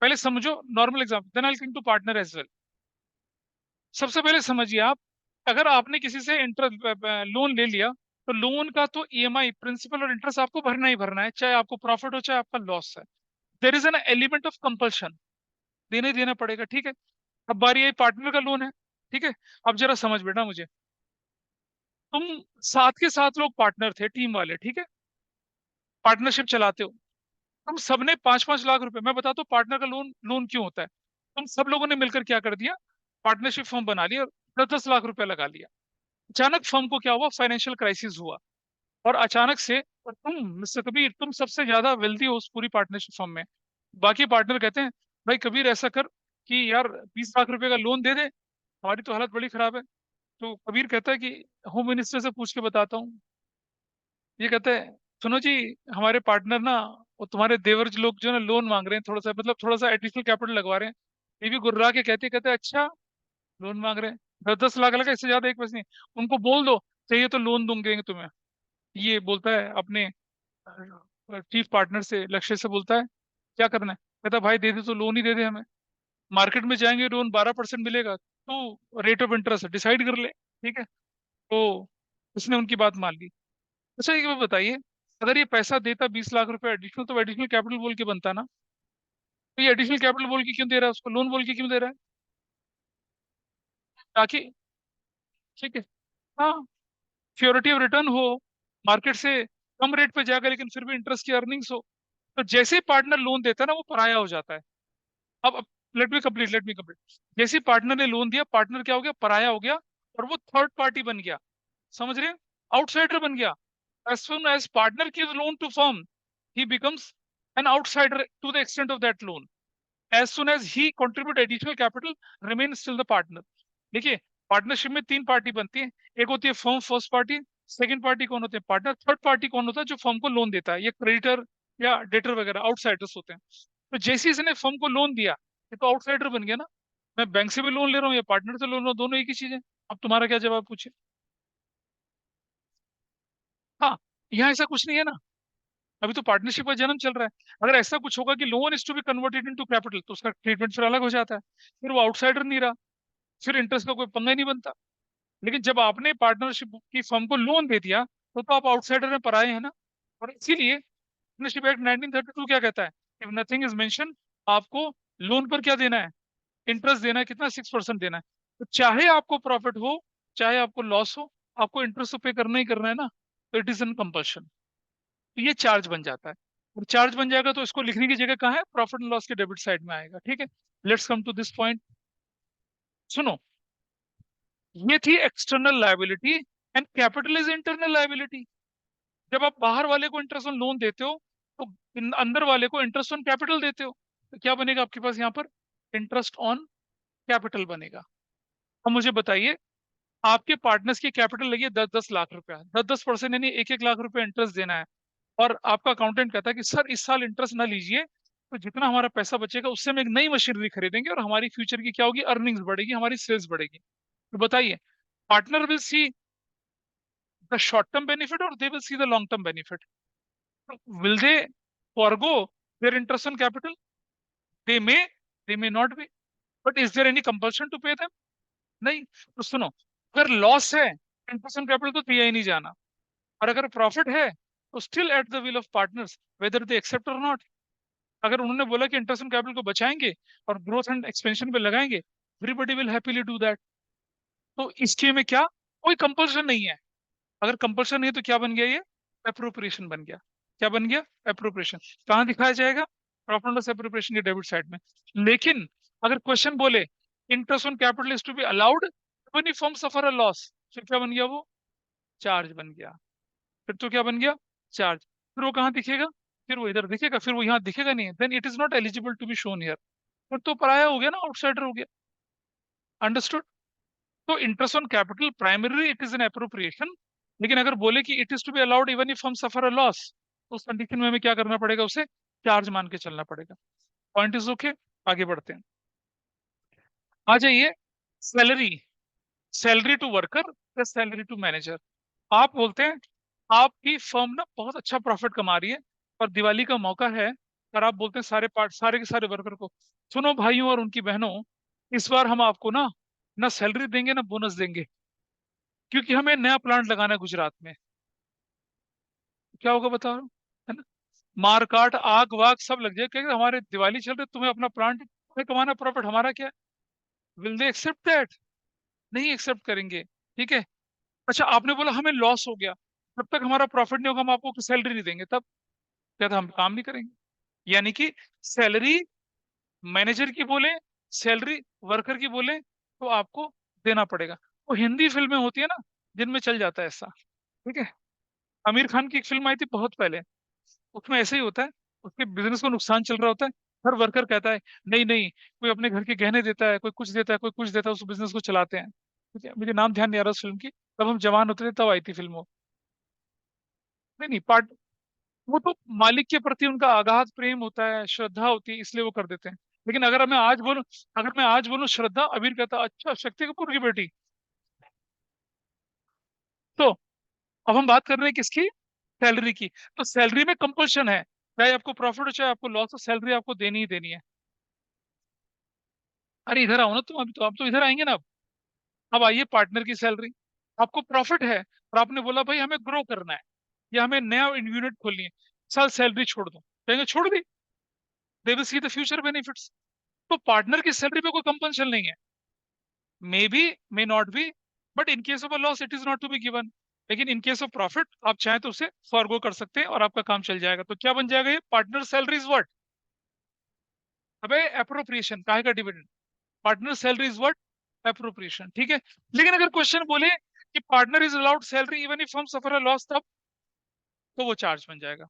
पहले समझो normal example, then I come to partner as well. सबसे पहले समझिए आप, अगर आपने किसी से इंटरेस्ट लोन ले लिया, तो लोन का तो ईएमआई, प्रिंसिपल और इंटरेस्ट आपको भरना ही भरना है, चाहे आपको प्रॉफिट हो चाहे आपका लॉस है। देर is an element of compulsion, देना ही देना पड़ेगा, ठीक है। अब बारी आई पार्टनर का लोन है, ठीक है। अब जरा समझ बेटा मुझे, तुम साथ के साथ लोग पार्टनर थे, टीम वाले, ठीक है, पार्टनरशिप चलाते हो। तुम सबने 5-5 लाख रुपए, मैं बताता हूँ पार्टनर का लोन लोन क्यों होता है। तुम सब लोगों ने मिलकर क्या कर दिया, पार्टनरशिप फर्म बना लिया और 10-10 लाख रुपए लगा लिया। अचानक फर्म को क्या हुआ, फाइनेंशियल क्राइसिस हुआ, और अचानक से, और तुम मिस्टर कबीर तुम सबसे ज्यादा वेल्दी हो उस पूरी पार्टनरशिप फर्म में। बाकी पार्टनर कहते हैं भाई कबीर ऐसा कर कि यार 20 लाख रुपए का लोन दे दे, हमारी तो हालत बड़ी खराब है। तो कबीर कहता है कि होम मिनिस्टर से पूछ के बताता हूँ। ये कहते हैं सुनो जी, हमारे पार्टनर ना, वो तुम्हारे देवर जो लोग जो ना लोन मांग रहे हैं, थोड़ा सा मतलब थोड़ा सा एडिशनल कैपिटल लगवा रहे हैं। ये भी गुर्रा के कहते कहते अच्छा, लोन मांग रहे हैं, 10-10 लाख लगा, इससे ज्यादा एक पैसे नहीं। उनको बोल दो चाहिए तो लोन दूंगे तुम्हें। ये बोलता है अपने चीफ पार्टनर से, लक्ष्य से बोलता है क्या करना है। कहता भाई दे दे तो लोन ही दे दे हमें, मार्केट में जाएंगे लोन 12% मिलेगा, तो रेट ऑफ इंटरेस्ट डिसाइड कर ले, ठीक है। तो उसने उनकी बात मान ली। अच्छा एक बात बताइए, अगर ये पैसा देता 20 लाख रुपए एडिशनल, तो एडिशनल कैपिटल बोल के बनता ना। तो ये एडिशनल कैपिटल बोल के क्यों दे रहा है, उसको लोन बोल के क्यों दे रहा है? ताकि, ठीक है, हाँ, श्योरिटी ऑफ रिटर्न हो, मार्केट से कम रेट पे जाएगा लेकिन फिर भी इंटरेस्ट की अर्निंग्स हो। तो जैसे ही पार्टनर लोन देता है ना, वो पराया हो जाता है। अब लेट मी कंप्लीट। जैसे पार्टनर ने लोन दिया, पार्टनर क्या हो गया, पराया हो गया, और वो थर्ड पार्टी बन गया। समझ रहे हैं? आउटसाइडर बन गया। as soon as partner gives loan to firm, he becomes an outsider to the extent of that loan. As soon as he contribute additional capital, remain still the partner. देखिए, partnership में 3 party बनती है। एक होती है firm first party, second party कौन होते हैं, पार्टनर, थर्ड पार्टी कौन होता है, जो फर्म को लोन देता है, ये क्रेडिटर या डेटर वगैरह आउटसाइडर्स होते हैं। तो जैसे ही इसने फर्म को लोन दिया, ये तो आउटसाइडर बन गया ना। मैं बैंक से भी लोन ले रहा हूँ या पार्टनर से लोन ले रहा हूँ, दोनों एक ही चीज है। अब तुम्हारा क्या जवाब पूछे? हाँ, यहाँ ऐसा कुछ नहीं है ना, अभी तो पार्टनरशिप का जन्म चल रहा है। अगर ऐसा कुछ होगा कि loan is to be converted into capital, तो उसका ट्रीटमेंट फिर अलग हो जाता है, फिर वो आउटसाइडर नहीं रहा, फिर इंटरेस्ट का कोई पंगा ही नहीं बनता। लेकिन जब आपने पार्टनरशिप की फर्म को लोन दे दिया, तो आप आउटसाइडर में पराए हैं ना। और इसीलिए पार्टनरशिप एक्ट 1932 क्या कहता है, इफ नथिंग इज मेंशन, आपको लोन पर क्या देना है, इंटरेस्ट देना है, कितना, 6% देना है। तो चाहे आपको प्रॉफिट हो चाहे आपको लॉस हो, आपको इंटरेस्ट तो पे करना ही करना है ना। तो इट इज एन कंपल्शन। तो ये चार्ज बन जाता है। और चार्ज बन जाएगा तो इसको लिखने की जगह कहाँ है, प्रॉफिट एंड लॉस के डेबिट साइड में आएगा, ठीक है। Let's come to this point. सुनो, ये थी external liability, and capital is internal liability. जब आप बाहर वाले को इंटरेस्ट ऑन लोन देते हो, तो अंदर वाले को इंटरेस्ट ऑन कैपिटल देते हो, तो क्या बनेगा आपके पास यहाँ पर, इंटरेस्ट ऑन कैपिटल बनेगा। अब मुझे बताइए, आपके पार्टनर्स की कैपिटल लगी है 10-10 लाख रुपया, 10-10% यानी 1-1 लाख रुपया इंटरेस्ट देना है। और आपका अकाउंटेंट कहता है कि सर इस साल इंटरेस्ट ना लीजिए, तो जितना हमारा पैसा बचेगा उससे हम एक नई मशीनरी खरीदेंगे और हमारी फ्यूचर की क्या होगी, अर्निंग्स बढ़ेगी, हमारी सेल्स बढ़ेगी। तो बताइए, partner will see the short term benefit और they will see the long term benefit. Will they forgo their interest on capital? They they may not be, but is there any compulsion to pay them? नहीं। तो सुनो, अगर loss है, interest on capital तो दिया ही नहीं जाना। और अगर प्रॉफिट है, तो still at the will of partners, whether they accept और नॉट। अगर उन्होंने बोला कि इंटरेस्ट ऑन कैपिटल को बचाएंगे और ग्रोथ एंड एक्सपेंशन पे लगाएंगे, everybody will happily do that. तो इसके में क्या, कोई कंपल्शन नहीं है। अगर कंपल्शन नहीं है तो क्या बन गया ये, अप्रोप्रिएशन बन गया। क्या बन गया, अप्रोप्रिएशन। कहाँ दिखाया जाएगा, प्रॉफिट एंड लॉस अप्रोप्रिएशन के डेबिट साइड में। लेकिन अगर क्वेश्चन बोले interest on capital is to be allowed when you firm suffer a loss. फिर क्या बन गया वो? चार्ज बन गया। फिर तो क्या बन गया? चार्ज। फिर वो कहाँ दिखेगा? फिर वो इधर दिखेगा, फिर वो यहाँ दिखेगा नहीं, then it is not eligible to be shown here. फिर तो पराया हो गया ना, आउटसाइडर हो गया। अंडरस्टूड? तो interest on capital primary it is an appropriation, लेकिन अगर बोले कि it is to be allowed even if हम सफर अ लॉस, तो उस कंडीशन में हमें क्या करना पड़ेगा? उसे चार्ज मान के चलना पड़ेगा। Point is okay. आगे बढ़ते हैं। आ जाइए, सैलरी। सैलरी टू वर्कर या सैलरी टू मैनेजर। आप बोलते हैं आपकी फर्म ना बहुत अच्छा प्रॉफिट कमा रही है और दिवाली का मौका है, और आप बोलते हैं सारे के सारे वर्कर को, सुनो भाइयों और उनकी बहनों, इस बार हम आपको ना ना सैलरी देंगे ना बोनस देंगे, क्योंकि हमें नया प्लांट लगाना है गुजरात में। क्या होगा बताओ? है ना? मार काट आग वाग सब लग जाए, क्योंकि हमारे दिवाली चल रही, तुम्हें अपना प्लांट, तुम्हें कमाना प्रॉफिट, हमारा क्या? Will they accept that? नहीं एक्सेप्ट करेंगे। ठीक है। अच्छा, आपने बोला हमें लॉस हो गया, जब तक हमारा प्रॉफिट नहीं होगा हम आपको सैलरी नहीं देंगे, तब क्या था? हम काम नहीं करेंगे। यानी कि सैलरी मैनेजर की बोले, सैलरी वर्कर की बोले, तो आपको देना पड़ेगा। वो हिंदी फिल्में होती है ना, जिनमें चल जाता है ऐसा। ठीक है। आमिर खान की एक फिल्म आई थी बहुत पहले, उसमें ऐसे ही होता है, उसके बिजनेस को नुकसान चल रहा होता है, हर वर्कर कहता है नहीं नहीं, कोई अपने घर के गहने देता है, कोई कुछ देता है, कोई कुछ देता है, उस बिजनेस को चलाते हैं। ठीक है, मुझे नाम ध्यान नहीं आ रहा उस फिल्म की, तब हम जवान होते थे तब आई थी फिल्म वो। नहीं नहीं, पार्ट, वो तो मालिक के प्रति उनका अगाध प्रेम होता है, श्रद्धा होती है, इसलिए वो कर देते हैं। लेकिन अगर मैं आज बोलूं श्रद्धा, अबीर कहता अच्छा शक्ति कपूर की बेटी। तो अब हम बात कर रहे हैं किसकी? सैलरी की। तो सैलरी में कंपल्शन है, चाहे आपको प्रॉफिट हो चाहे आपको लॉस हो, सैलरी आपको देनी ही देनी है। अरे इधर आओ ना तुम, अभी तो आप तो इधर आएंगे ना। अब आइए पार्टनर की सैलरी। आपको प्रॉफिट है और आपने बोला भाई हमें ग्रो करना है या हमें नया यूनिट खोलनी है, साल सैलरी छोड़ दो, कहेंगे छोड़ दी, they will see the future benefits. तो पार्टनर की सैलरी पे कोई कंपल्शन नहीं है, may be, may not be, but in case of a loss it is not to be given. लेकिन इन केस ऑफ प्रॉफिट आप चाहें तो उसे फॉरगो कर सकते हैं और आपका काम चल जाएगा। तो क्या बन जाएगा ये? Partner salary is what? अबे एप्रोप्रिएशन, काहे का dividend? Partner salary is what? Appropriation. ठीक है। लेकिन अगर क्वेश्चन बोले कि partner is allowed salary even if हम सफर अ लॉस, तब तो वो चार्ज बन जाएगा।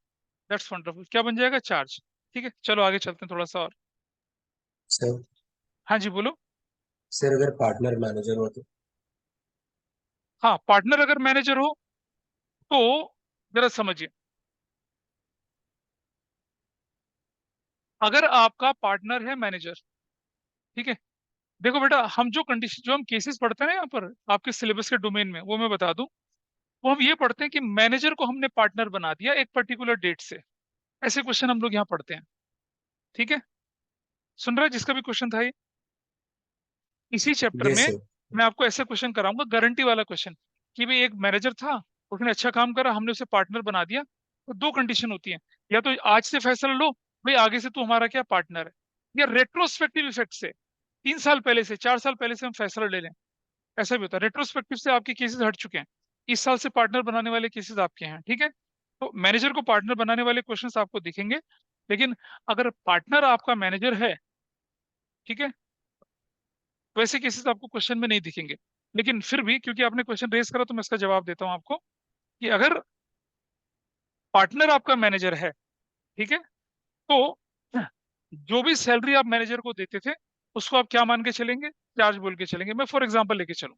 That's wonderful. क्या बन जाएगा? चार्ज। ठीक है, चलो आगे चलते हैं थोड़ा सा और। सर। हाँ जी बोलो। सर अगर पार्टनर मैनेजर हो तो? हाँ, पार्टनर अगर मैनेजर हो तो जरा समझिए, अगर आपका पार्टनर है मैनेजर, ठीक है, देखो बेटा, हम जो कंडीशन, जो हम केसेस पढ़ते हैं ना यहाँ पर आपके सिलेबस के डोमेन में, वो मैं बता दूं। वो हम ये पढ़ते हैं कि मैनेजर को हमने पार्टनर बना दिया एक पर्टिकुलर डेट से, ऐसे क्वेश्चन हम लोग यहाँ पढ़ते हैं। ठीक है, सुन रहा है जिसका भी क्वेश्चन था ये? इसी चैप्टर यस में सर। मैं आपको ऐसा क्वेश्चन कराऊंगा, गारंटी वाला क्वेश्चन, कि भाई एक मैनेजर था, उसने अच्छा काम करा, हमने उसे पार्टनर बना दिया। तो दो कंडीशन होती हैं, या तो आज से फैसला लो भाई आगे से तू हमारा क्या पार्टनर है, या रेट्रोस्पेक्टिव इफेक्ट से 3 साल पहले से 4 साल पहले से हम फैसला ले लें। ऐसा भी होता है, रेट्रोस्पेक्टिव से आपके केसेस हट चुके हैं, इस साल से पार्टनर बनाने वाले केसेस आपके हैं। ठीक है। तो मैनेजर को पार्टनर बनाने वाले क्वेश्चंस आपको दिखेंगे, लेकिन अगर पार्टनर आपका मैनेजर है, ठीक है, वैसे केसेस आपको क्वेश्चन में नहीं दिखेंगे। लेकिन फिर भी क्योंकि आपने क्वेश्चन रेज करा तो मैं इसका जवाब देता हूं आपको, कि अगर पार्टनर आपका मैनेजर है, ठीक है, तो जो भी सैलरी आप मैनेजर को देते थे उसको आप क्या मान के चलेंगे? चार्ज बोल के चलेंगे। मैं फॉर एग्जांपल लेके चलूं,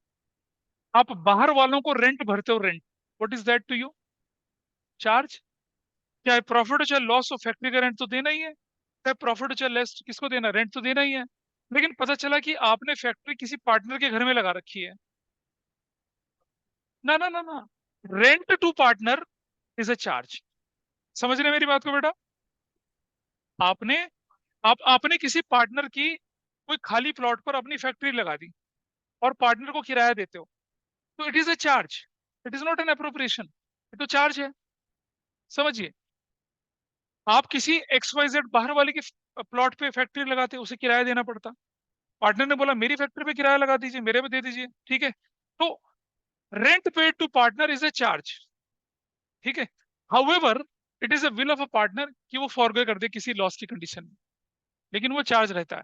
आप बाहर वालों को रेंट भरते हो, rent, what is that to you? Charge. चाहे प्रॉफिट हो चाहे लॉस हो, फैक्ट्री का रेंट तो देना ही है, चाहे प्रॉफिट हो चाहे लेस, किसको देना? रेंट तो देना ही है। लेकिन पता चला कि आपने फैक्ट्री किसी पार्टनर के घर में लगा रखी है, ना ना ना ना, rent to partner is a charge. समझ रहे हैं मेरी बात को बेटा? आपने आपने किसी पार्टनर की कोई खाली प्लॉट पर अपनी फैक्ट्री लगा दी और पार्टनर को किराया देते हो, तो it is a charge, it is not an appropriation, ये तो चार्ज है। समझिए, आप किसी एक्स वाई जेड बाहर वाले की प्लॉट पे फैक्ट्री लगाते, उसे किराया देना पड़ता। पार्टनर ने बोला मेरी फैक्ट्री पे किराया लगा दीजिए, मेरे पे दे दीजिए। ठीक है। तो rent paid to partner is a charge. ठीक है। However, it is a will of a partner कि वो फॉरगो कर दे किसी लॉस की कंडीशन में, लेकिन वो चार्ज रहता है।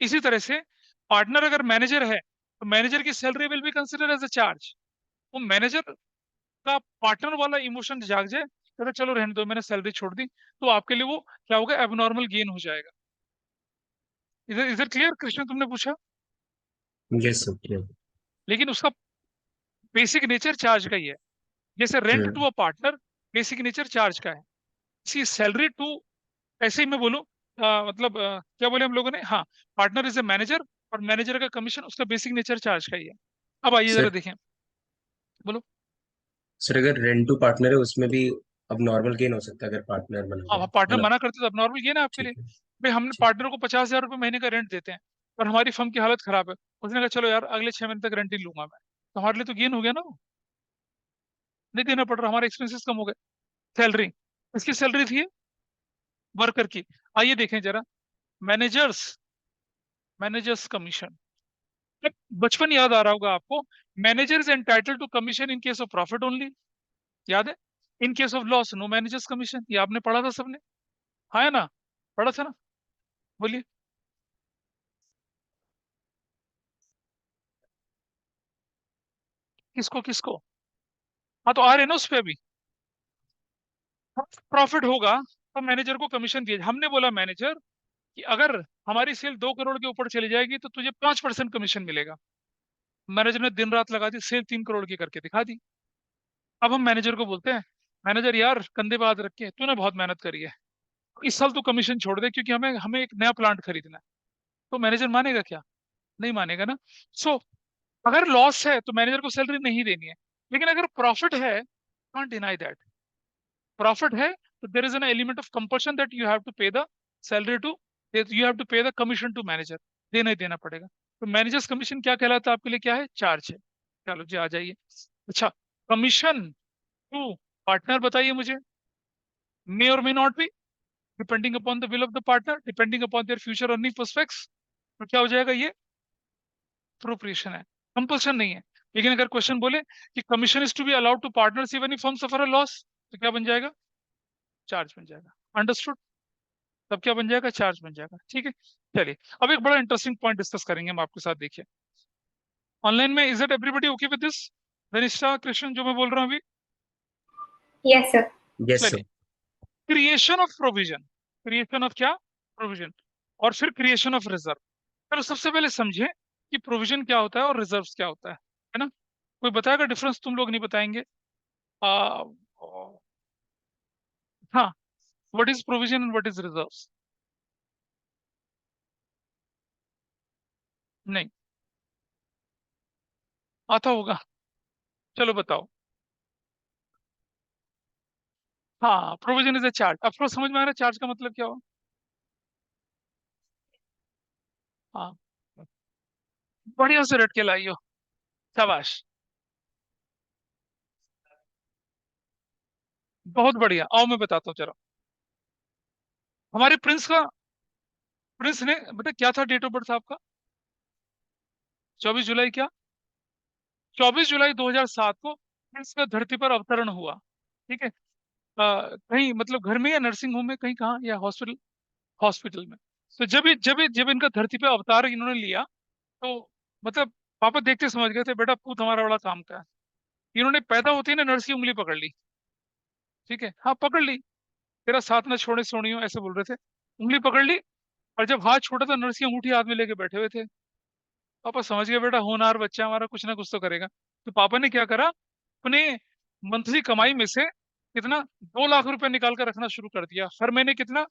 इसी तरह से पार्टनर अगर मैनेजर है तो मैनेजर की salary will be consider as a charge. वो मैनेजर का पार्टनर वाला इमोशन जाग जाए, कहते चलो रहने दो, मैंने सैलरी छोड़ दी, तो आपके लिए वो क्या होगा, एबनॉर्मल गेन हो जाएगा। इधर इधर क्लियर कृष्ण तुमने पूछा? Yes sir. लेकिन उसका बेसिक नेचर चार्ज का ही है। जैसे rent to hmm. A partner basic nature charge का है, इसी सैलरी टू, ऐसे ही मैं बोलूं, मतलब क्या बोले हम लोगों ने, हाँ, पार्टनर इज ए मैनेजर और मैनेजर का कमीशन उसका बेसिक नेचर चार्ज का ही है। अब आइए जरा सर देखें, बोलो। सर अगर रेंट टू पार्टनर है उसमें भी अब नॉर्मल गेन हो सकता है अगर पार्टनर बना हाँ, जाए, पार्टनर है ना? मना करते तो अब नॉर्मल ये ना आपके लिए। ठीक है। भाई हमने ठीक। पार्टनर को 50,000 रुपये महीने का रेंट देते हैं, और हमारी फर्म की हालत खराब है, उसने कहा चलो यार अगले 6 महीने तक रेंट ही लूंगा मैं, तो हमारे लिए तो गेन हो गया ना वो। नहीं देना पड़ रहा, हमारे एक्सपेंसेस कम हो गए। सैलरी, इसकी सैलरी थी वर्कर की। आइए देखें जरा, मैनेजर्स, मैनेजर्स कमीशन। बचपन याद आ रहा होगा आपको, manager is entitle to commission in case of profit only, याद है? In case of loss no manager's commission, ये आपने पढ़ा था सबने, हाँ है ना? पढ़ा था ना? बोलिए। किसको किसको? हाँ तो आ रहे हैं ना उस पे अभी, प्रॉफिट होगा तो मैनेजर को कमीशन दिया। हमने बोला मैनेजर कि अगर हमारी सेल 2 करोड़ के ऊपर चली जाएगी तो तुझे 5% कमीशन मिलेगा। मैनेजर ने दिन रात लगा दी, सेल 3 करोड़ की करके दिखा दी। अब हम मैनेजर को बोलते हैं, मैनेजर यार कंधे पे हाथ रख के, तूने बहुत मेहनत करी है, इस साल तू कमीशन छोड़ दे क्योंकि हमें हमें एक नया प्लांट खरीदना है। तो मैनेजर मानेगा क्या? नहीं मानेगा ना। सो अगर लॉस है तो मैनेजर को सैलरी नहीं देनी है, लेकिन अगर प्रॉफिट है, कांट डिनाई दैट, प्रॉफिट है तो there is an element of compulsion that you have to pay the salary to, you have to pay the commission to manager, देना ही देना पड़ेगा। तो मैनेजर्स कमीशन क्या कहलाता है आपके लिए, क्या है, चार्ज है। चलो जी आ जाइए। अच्छा, कमीशन टू पार्टनर बताइए मुझे, मे और मे not B, depending upon the will of the partner, depending upon their future earning prospects. तो क्या हो जाएगा ये, अप्रोप्रिएशन है, कंपल्सन नहीं है। लेकिन अगर क्वेश्चन बोले कि commission is to be allowed to partners even if firm suffer a loss, तो क्या बन जाएगा, चार्ज बन जाएगा। अंडरस्टूड? तब क्या बन जाएगा, चार्ज बन जाएगा। ठीक है, चलिए अब एक बड़ा इंटरेस्टिंग पॉइंट डिस्कस करेंगे हम आपके साथ, देखिए। ऑनलाइन में is it everybody okay with this, Dhanishtha Krishna जो मैं बोल रहा हूँ अभी? Yes, sir. यस चलिए, sir. Creation of provision, creation of क्या, प्रोविजन, और फिर क्रिएशन ऑफ रिजर्व। चलो सबसे पहले समझे कि प्रोविजन क्या होता है और रिजर्व क्या होता है ना? कोई बताएगा डिफरेंस, तुम लोग नहीं बताएंगे? आ, हाँ, what is provision and what is reserve? नहीं आता होगा, चलो बताओ। हाँ, प्रोविजन इज ए चार्ज, आपको समझ में आ रहा है चार्ज का मतलब क्या हो? हाँ, बढ़िया से रट के लाई हो, शाबाश, बहुत बढ़िया। आओ मैं बताता हूँ चलो। हमारे प्रिंस ने, बेटा क्या था डेट ऑफ बर्थ आपका? 24 जुलाई क्या? 24 जुलाई 2007 को प्रिंस का धरती पर अवतरण हुआ। ठीक है, कहीं मतलब घर में या नर्सिंग होम में, कहीं कहाँ, या हॉस्पिटल? हॉस्पिटल में। तो जब इनका धरती पे अवतार इन्होंने लिया, तो मतलब पापा देखते समझ गए थे, बेटा पूत हमारा बड़ा काम का है। इन्होंने पैदा होते ही ना नर्स की उंगली पकड़ ली। ठीक है, हाँ पकड़ ली, तेरा साथ ना छोड़े सोनियो ऐसे बोल रहे थे, उंगली पकड़ ली। और जब हाथ छोड़ा तो नर्स की अंगूठी हाथ में लेके बैठे हुए थे। पापा समझ गए बेटा होनहार बच्चा हमारा कुछ ना कुछ तो करेगा। तो पापा ने क्या करा, अपने मंथली कमाई में से कितना, 2 लाख रुपया निकाल कर रखना शुरू कर दिया। हर महीने कितना,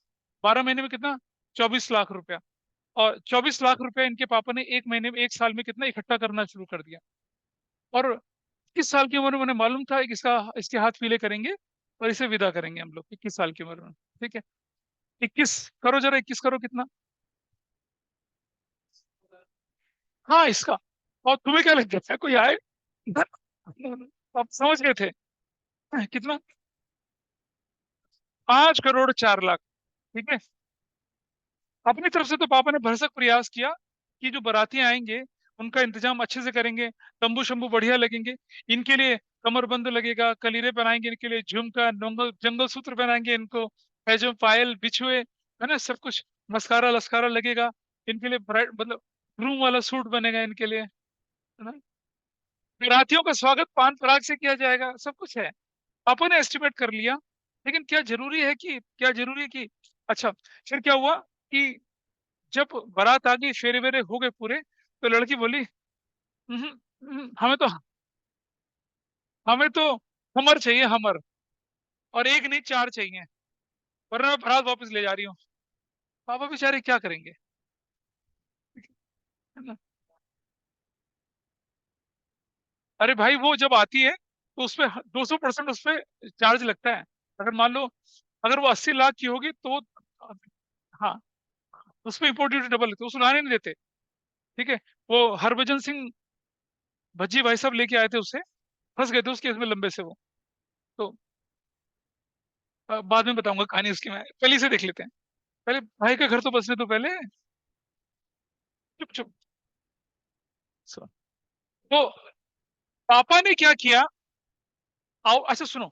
12 महीने में कितना, 24 लाख रुपया। और 24 लाख रुपया इनके पापा ने एक महीने में, एक साल में कितना इकट्ठा करना शुरू कर दिया। और 21 साल की उम्र में उन्हें मालूम था कि इसका, इसके हाथ पीले करेंगे और इसे विदा करेंगे हम लोग, 21 साल की उम्र में। ठीक है, 21 करो जरा, 21 करो कितना, हाँ इसका। और तुम्हें क्या लगता है कोई आए? आप समझ गए थे कितना, 5 करोड़ 4 लाख। ठीक है, अपनी तरफ से तो पापा ने भरसक प्रयास किया कि जो बाराती आएंगे उनका इंतजाम अच्छे से करेंगे, तंबू शंबू बढ़िया लगेंगे, इनके लिए कमरबंद लगेगा, कलीरे पहनाएंगे, इनके लिए झुमका नंगल जंगल सूत्र पहनाएंगे इनको, है जो पायल बिछुए, है ना सब कुछ, मस्कारा लस्कारा लगेगा इनके लिए, ब्राइड मतलब रूम वाला सूट बनेगा इनके लिए, है ना। बारातियों का स्वागत पान पराग से किया जाएगा, सब कुछ है। पापा ने एस्टिमेट कर लिया, लेकिन क्या जरूरी है कि अच्छा, फिर क्या हुआ कि जब बारात आ गई, फेरे वेरे हो गए पूरे, तो लड़की बोली, हमें तो हमर चाहिए, हमर, और एक नहीं चार चाहिए, वरना मैं बारात वापस ले जा रही हूँ। पापा बेचारे क्या करेंगे, है ना। अरे भाई, वो जब आती है तो उसपे 200% उसपे चार्ज लगता है। अगर मान लो, अगर वो 80 लाख की होगी तो, हाँ, उसमें इम्पोर्ट ड्यूटी डबल लगती है, उसको लाने नहीं देते। ठीक है। वो हरभजन सिंह भज्जी भाई साहब लेके आए थे उसे, फंस गए थे उस केस में लंबे से वो। तो बाद में बताऊंगा कहानी उसकी, मैं पहले से देख लेते हैं। पहले भाई का घर तो बसने तो पहले, चुप चुप। सुनो। तो पापा ने क्या किया, आओ अच्छा सुनो।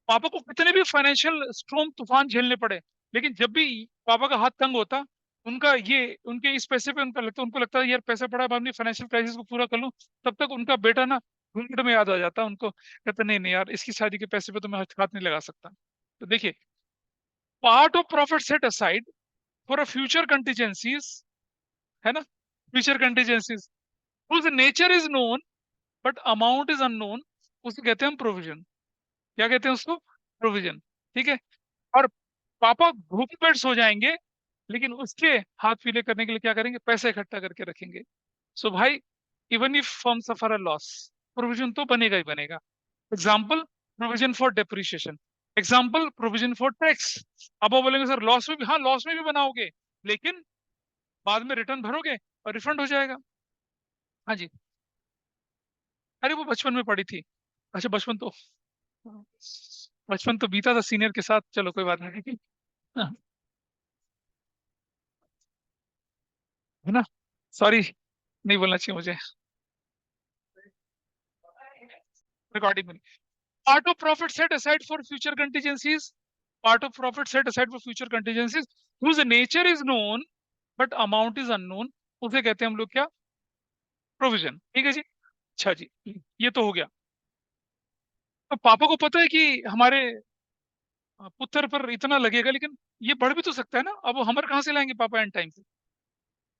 पापा को कितने भी फाइनेंशियल स्ट्रॉम तूफान झेलने पड़े, लेकिन जब भी पापा का हाथ तंग होता, उनके इस पैसे पे उनको लगता है यार पैसा पड़ा, अब अपनी फाइनेंशियल क्राइसिस को पूरा कर लूं। तब तक उनका बेटा ना घूंघट में याद आ जाता उनको, कहते नहीं नहीं यार, इसकी शादी के पैसे पे तो मैं हाथ नहीं लगा सकता। तो देखिए, part of profit set aside for a future contingencies, है ना, future contingencies whose nature is known but amount is unknown, उसे कहते हैं हम प्रोविजन। क्या कहते हैं उसको, प्रोविजन। ठीक है। और पापा भूखे पेट सो जाएंगे, लेकिन उसके हाथ पीले करने के लिए क्या करेंगे, पैसे इकट्ठा करके रखेंगे। सो भाई, even if firm suffer a loss, provision तो बनेगा ही बनेगा। Example, provision for depreciation. Example, provision for tax. अब वो बोलेंगे सर लॉस में भी, हाँ लॉस में भी बनाओगे, लेकिन बाद में रिटर्न भरोगे और रिफंड हो जाएगा। हाँ जी। अरे वो बचपन में पढ़ी थी। अच्छा, बचपन तो बीता था सीनियर के साथ, चलो कोई बात नहीं। हाँ, है ना। सॉरी, नहीं बोलना चाहिए मुझे, रिकॉर्डिंग में। Part of profit set aside for future contingencies, part of profit set aside for future contingencies whose nature is known but amount is unknown, उसे कहते हैं हम लोग क्या, प्रोविजन। ठीक है जी। अच्छा जी, ये तो हो गया। तो पापा को पता है कि हमारे पुत्र पर इतना लगेगा, लेकिन ये बढ़ भी तो सकता है ना, अब वो हमर कहाँ से लाएंगे पापा एंड टाइम,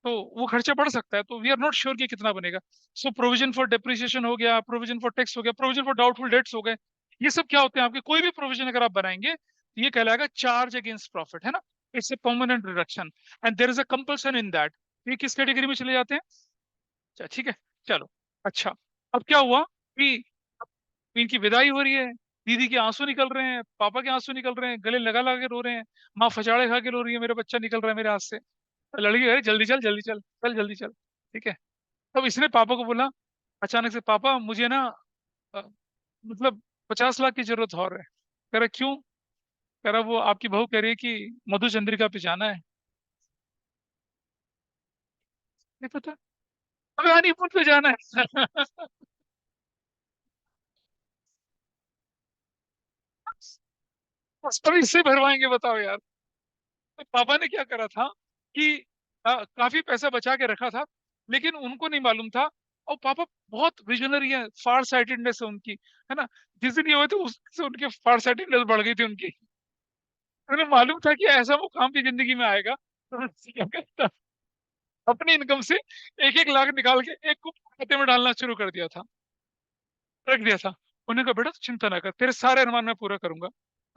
तो वो खर्चा बढ़ सकता है, तो वी आर नॉट श्योर कि कितना बनेगा। सो प्रोविजन फॉर डेप्रिसिएशन हो गया, प्रोविजन फॉर टैक्स हो गया, प्रोविजन फॉर डाउटफुल डेट्स हो गए। ये सब क्या होते हैं, आपके कोई भी प्रोविजन अगर आप बनाएंगे तो ये कहलाएगा चार्ज अगेंस्ट प्रॉफिट, है ना। It's a permanent reduction and there is a compulsion in that. ये किस कैटेगरी में चले जाते हैं। अच्छा ठीक है, चलो। अच्छा, अब क्या हुआ कि इनकी विदाई हो रही है, दीदी के आंसू निकल रहे हैं, पापा के आंसू निकल रहे हैं, गले लगा लगा के रो रहे हैं, माँ फचाड़े खा के रो रही है, मेरा बच्चा निकल रहा है मेरे हाथ से। लड़की कह रही जल्दी चल, जल्दी चल, चल जल्दी चल। ठीक है। तब इसने पापा को बोला अचानक से, पापा मुझे ना अ, मतलब 50 लाख की जरूरत और है। कह रहा क्यों, कह रहा वो आपकी बहू कह रही है कि मधु चंद्रिका पे जाना है। नहीं पता, अबे हनीमून पे जाना है। अब इससे भरवाएंगे बताओ यार। तो पापा ने क्या करा था कि काफी पैसा बचा के रखा था, लेकिन उनको नहीं मालूम था। और पापा बहुत विजनरी है, फार साइटेडनेस है उनकी, है ना। जिस दिन ये हुए थे उससे उनके फार साइटेडनेस बढ़ गई थी उनकी। उन्हें मालूम था कि ऐसा वो काम भी जिंदगी में आएगा, तो उन्होंने क्या करता, अपनी इनकम से 1-1 लाख निकाल के एक को खाते में डालना शुरू कर दिया था, रख दिया था। उन्होंने कहा बेटा तू चिंता ना कर, तेरे सारे अरमान मैं पूरा करूंगा।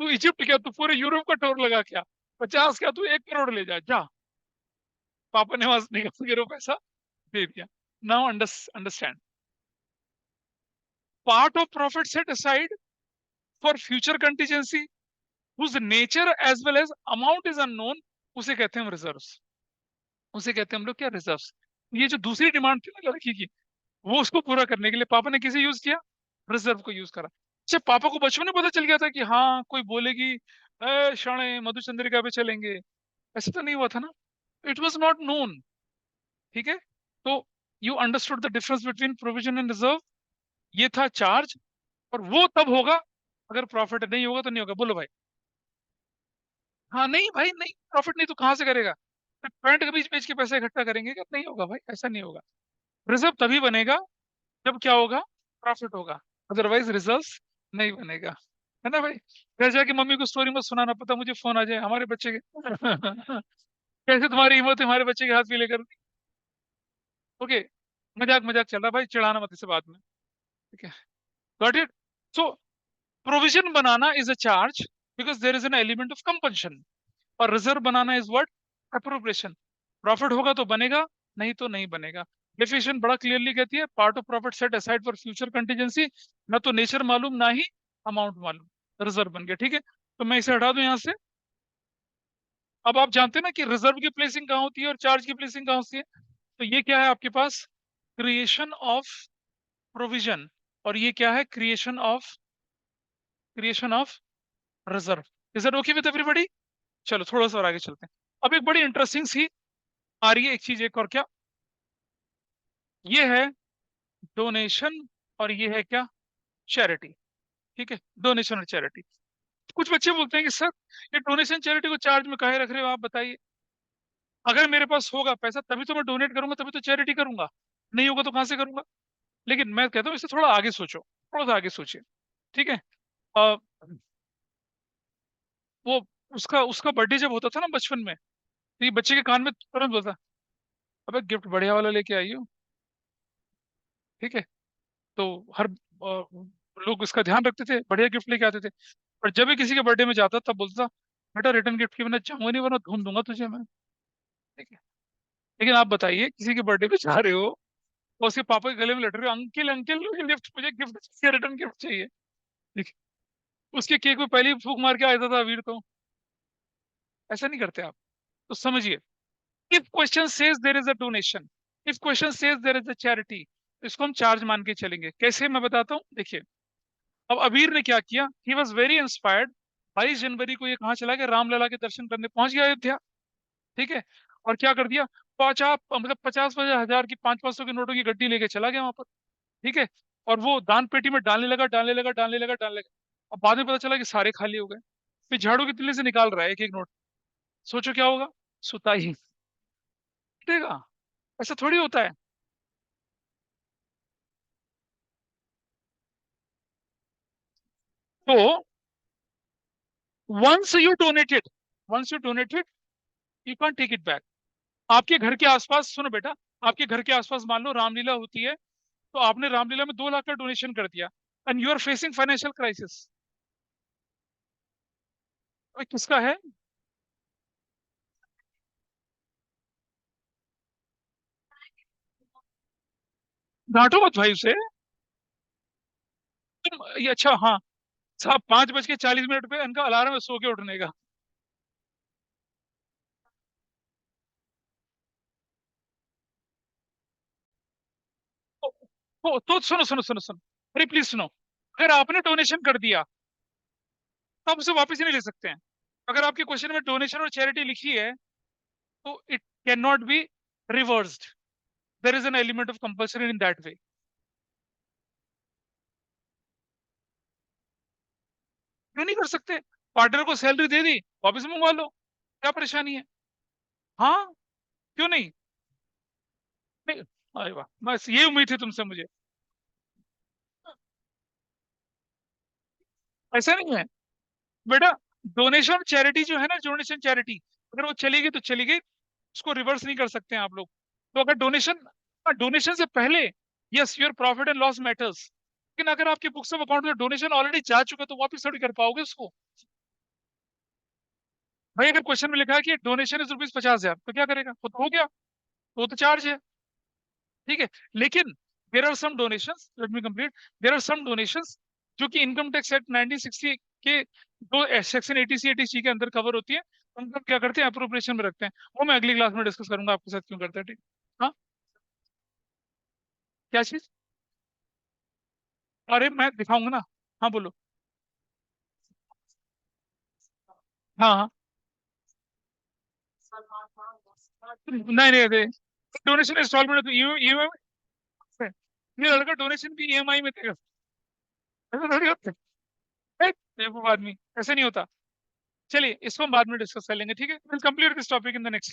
तू इजिप्ट क्या, तू पूरे यूरोप का टूर लगा क्या, 50 क्या, तू 1 करोड़ ले जा जा। पापा ने वहां से निकाल के वो पैसा दे दिया। Now understand, part of profit set aside for future contingency whose nature as well as amount is unknown, उसे कहते हैं हम रिजर्व्स। उसे कहते हैं हम लोग क्या, रिजर्व्स। ये जो दूसरी डिमांड थी ना लड़की की, वो उसको पूरा करने के लिए पापा ने किसे यूज किया, रिजर्व को यूज करा। अच्छा, पापा को बचपन में पता चल गया था कि हाँ कोई बोलेगी शाणे मधुचंद्रिका पे चलेंगे, ऐसा तो नहीं हुआ था ना। It was not known. ठीक है। तो you understood the difference between provision and reserve. ये था चार्ज, और वो तब होगा अगर प्रॉफिट नहीं होगा तो नहीं होगा, बोलो भाई। हाँ नहीं भाई नहीं, प्रॉफिट नहीं तो कहाँ से करेगा। पैंट के बीच बेच के पैसा इकट्ठा करेंगे क्या? नहीं होगा भाई, ऐसा नहीं होगा। रिजर्व तभी बनेगा जब क्या होगा, प्रॉफिट होगा। अदरवाइज रिजर्व नहीं बनेगा, है ना भाई। घर जाके मम्मी को स्टोरी मत सुनाना, पता मुझे फोन आ जाए हमारे बच्चे के कैसे तुम्हारी हिम्मत है हमारे बच्चे के हाथ पीले कर दी। ओके, मजाक मजाक चल रहा भाई, चिढ़ाना मत इसे बाद में। ठीक है, गॉट इट। सो प्रोविजन बनाना is a charge because there is an element of compulsion, और रिजर्व बनाना इज व्हाट, अप्रोप्रिएशन। प्रॉफिट होगा तो बनेगा, नहीं तो नहीं बनेगा। डेफिनेशन बड़ा क्लियरली कहती है, part of profit set aside for future contingency. ना तो नेचर मालूम ना ही अमाउंट मालूम, रिजर्व बन गया। ठीक है, तो मैं इसे हटा दूं यहाँ से। अब आप जानते हैं ना कि रिजर्व की प्लेसिंग कहाँ होती है और चार्ज की प्लेसिंग कहाँ होती है। तो ये क्या है आपके पास, क्रिएशन ऑफ प्रोविजन, और ये क्या है, creation of reserve. Is that okay with everybody? चलो थोड़ा सा और आगे चलते हैं। अब एक बड़ी इंटरेस्टिंग सी आ रही है एक चीज, एक और क्या, ये है डोनेशन, और ये है क्या, चैरिटी। ठीक है, डोनेशन और चैरिटी। कुछ बच्चे बोलते हैं कि सर ये डोनेशन चैरिटी को चार्ज में काहे रख रहे हो, आप बताइए। अगर मेरे पास होगा पैसा तभी तो मैं डोनेट करूंगा, तभी तो चैरिटी करूंगा, नहीं होगा तो कहां से करूंगा। लेकिन मैं कहता हूँ इसे थोड़ा आगे सोचो, थोड़ा सा आगे सोचिए। ठीक है, अ, वो उसका उसका बर्थडे जब होता था ना बचपन में, तो ये बच्चे के कान में तुरंत बोलता, अबे गिफ्ट बढ़िया वाला लेके आई हो। ठीक है, तो हर लोग इसका ध्यान रखते थे, बढ़िया गिफ्ट लेके आते थे। और जब भी किसी के बर्थडे में जाता तब बोलता, बेटा रिटर्न गिफ्ट के बिना जाऊंगा नहीं, वरना धूम दूंगा तुझे मैं। ठीक है, लेकिन आप बताइए किसी के बर्थडे पे जा रहे हो और उसके पापा के गले में लट रहे हो, अंकल अंकल मुझे गिफ्ट चाहिए, रिटर्न गिफ्ट चाहिए। ठीक है, उसके केक में पहले ही फूक मार के आया था वीर, तो ऐसा नहीं करते आप। तो समझिए, if question says there is a donation, if question says there is a charity, इसको हम चार्ज मान के चलेंगे। कैसे, मैं बताता हूँ, देखिए। अब अबीर ने क्या किया, ही वॉज वेरी इंस्पायर्ड। 22 जनवरी को ये कहाँ चला गया, रामलला के दर्शन करने पहुंच गया अयोध्या। ठीक है, और क्या कर दिया, 50 50 हजार की 500 500 के नोटों की गड्डी लेके चला गया वहां पर। ठीक है, और वो दान पेटी में डालने लगा, डालने लगा, डालने लगा, डालने लगा। अब बाद में पता चला कि सारे खाली हो गए। फिर झाड़ू के तिल्ले से निकाल रहा है एक एक नोट। सोचो क्या होगा, सुता ही देगा। ऐसा थोड़ी होता है। तो once you donated, once you donated, you can take it back. आपके घर के आसपास, सुनो बेटा, आपके घर के आसपास मान लो रामलीला होती है, तो आपने रामलीला में 2 लाख का डोनेशन कर दिया, and you are facing financial crisis. किसका है? डांटो मत भाई उसे। ये अच्छा, हाँ, साहब 5:40 पे इनका अलार्म है सो के उठने का। तो सुनो सुनो सुनो सुनो, अरे प्लीज सुनो। अगर आपने डोनेशन कर दिया तो आप उसे वापस ही नहीं ले सकते हैं। अगर आपके क्वेश्चन में डोनेशन और चैरिटी लिखी है तो it can not be reversed. There is an element of compulsion in that way. क्यों नहीं कर सकते? पार्टनर को सैलरी दे दी, वापस मंगवा लो, क्या परेशानी है? हाँ, क्यों नहीं? नहीं, अरे वाह, बस ये उम्मीद थी तुमसे मुझे। ऐसा नहीं है बेटा, डोनेशन चैरिटी जो है ना, डोनेशन चैरिटी, अगर वो चली गई तो चली गई, उसको रिवर्स नहीं कर सकते हैं आप लोग। तो अगर डोनेशन, डोनेशन से पहले, yes your profit and loss matters, लेकिन अगर आपके बुक्स ऑफ अकाउंट में डोनेशन ऑलरेडी जा चुका है तो वापस थोड़ी कर पाओगे उसको। भाई अगर क्वेश्चन में लिखा है कि डोनेशन इज ₹50,000, तो क्या करेगा, वो तो हो गया, तो वो तो चार्ज है। ठीक है, लेकिन there are some donation, let me complete, there are some donation जो कि इनकम टैक्स एक्ट 1960 के जो सेक्शन 80C 80C के अंदर कवर होती है, उनको हम क्या करते हैं, अप्रोप्रिएशन में रखते हैं। वो मैं अगली क्लास में डिस्कस करूंगा आपके साथ क्यों करते हैं। ठीक, हाँ, क्या चीज? अरे मैं दिखाऊंगा ना। हाँ बोलो। हाँ हाँ, नहीं नहीं नहीं, डोनेशन इंस्टॉलमेंट ईएमआई, ये लड़का डोनेशन भी ईएमआई में देगा, ऐसा थोड़ी होता है। बेवकूफ आदमी, ऐसे नहीं होता। चलिए इसको हम बाद में डिस्कस कर लेंगे। ठीक है, will complete this topic in the next.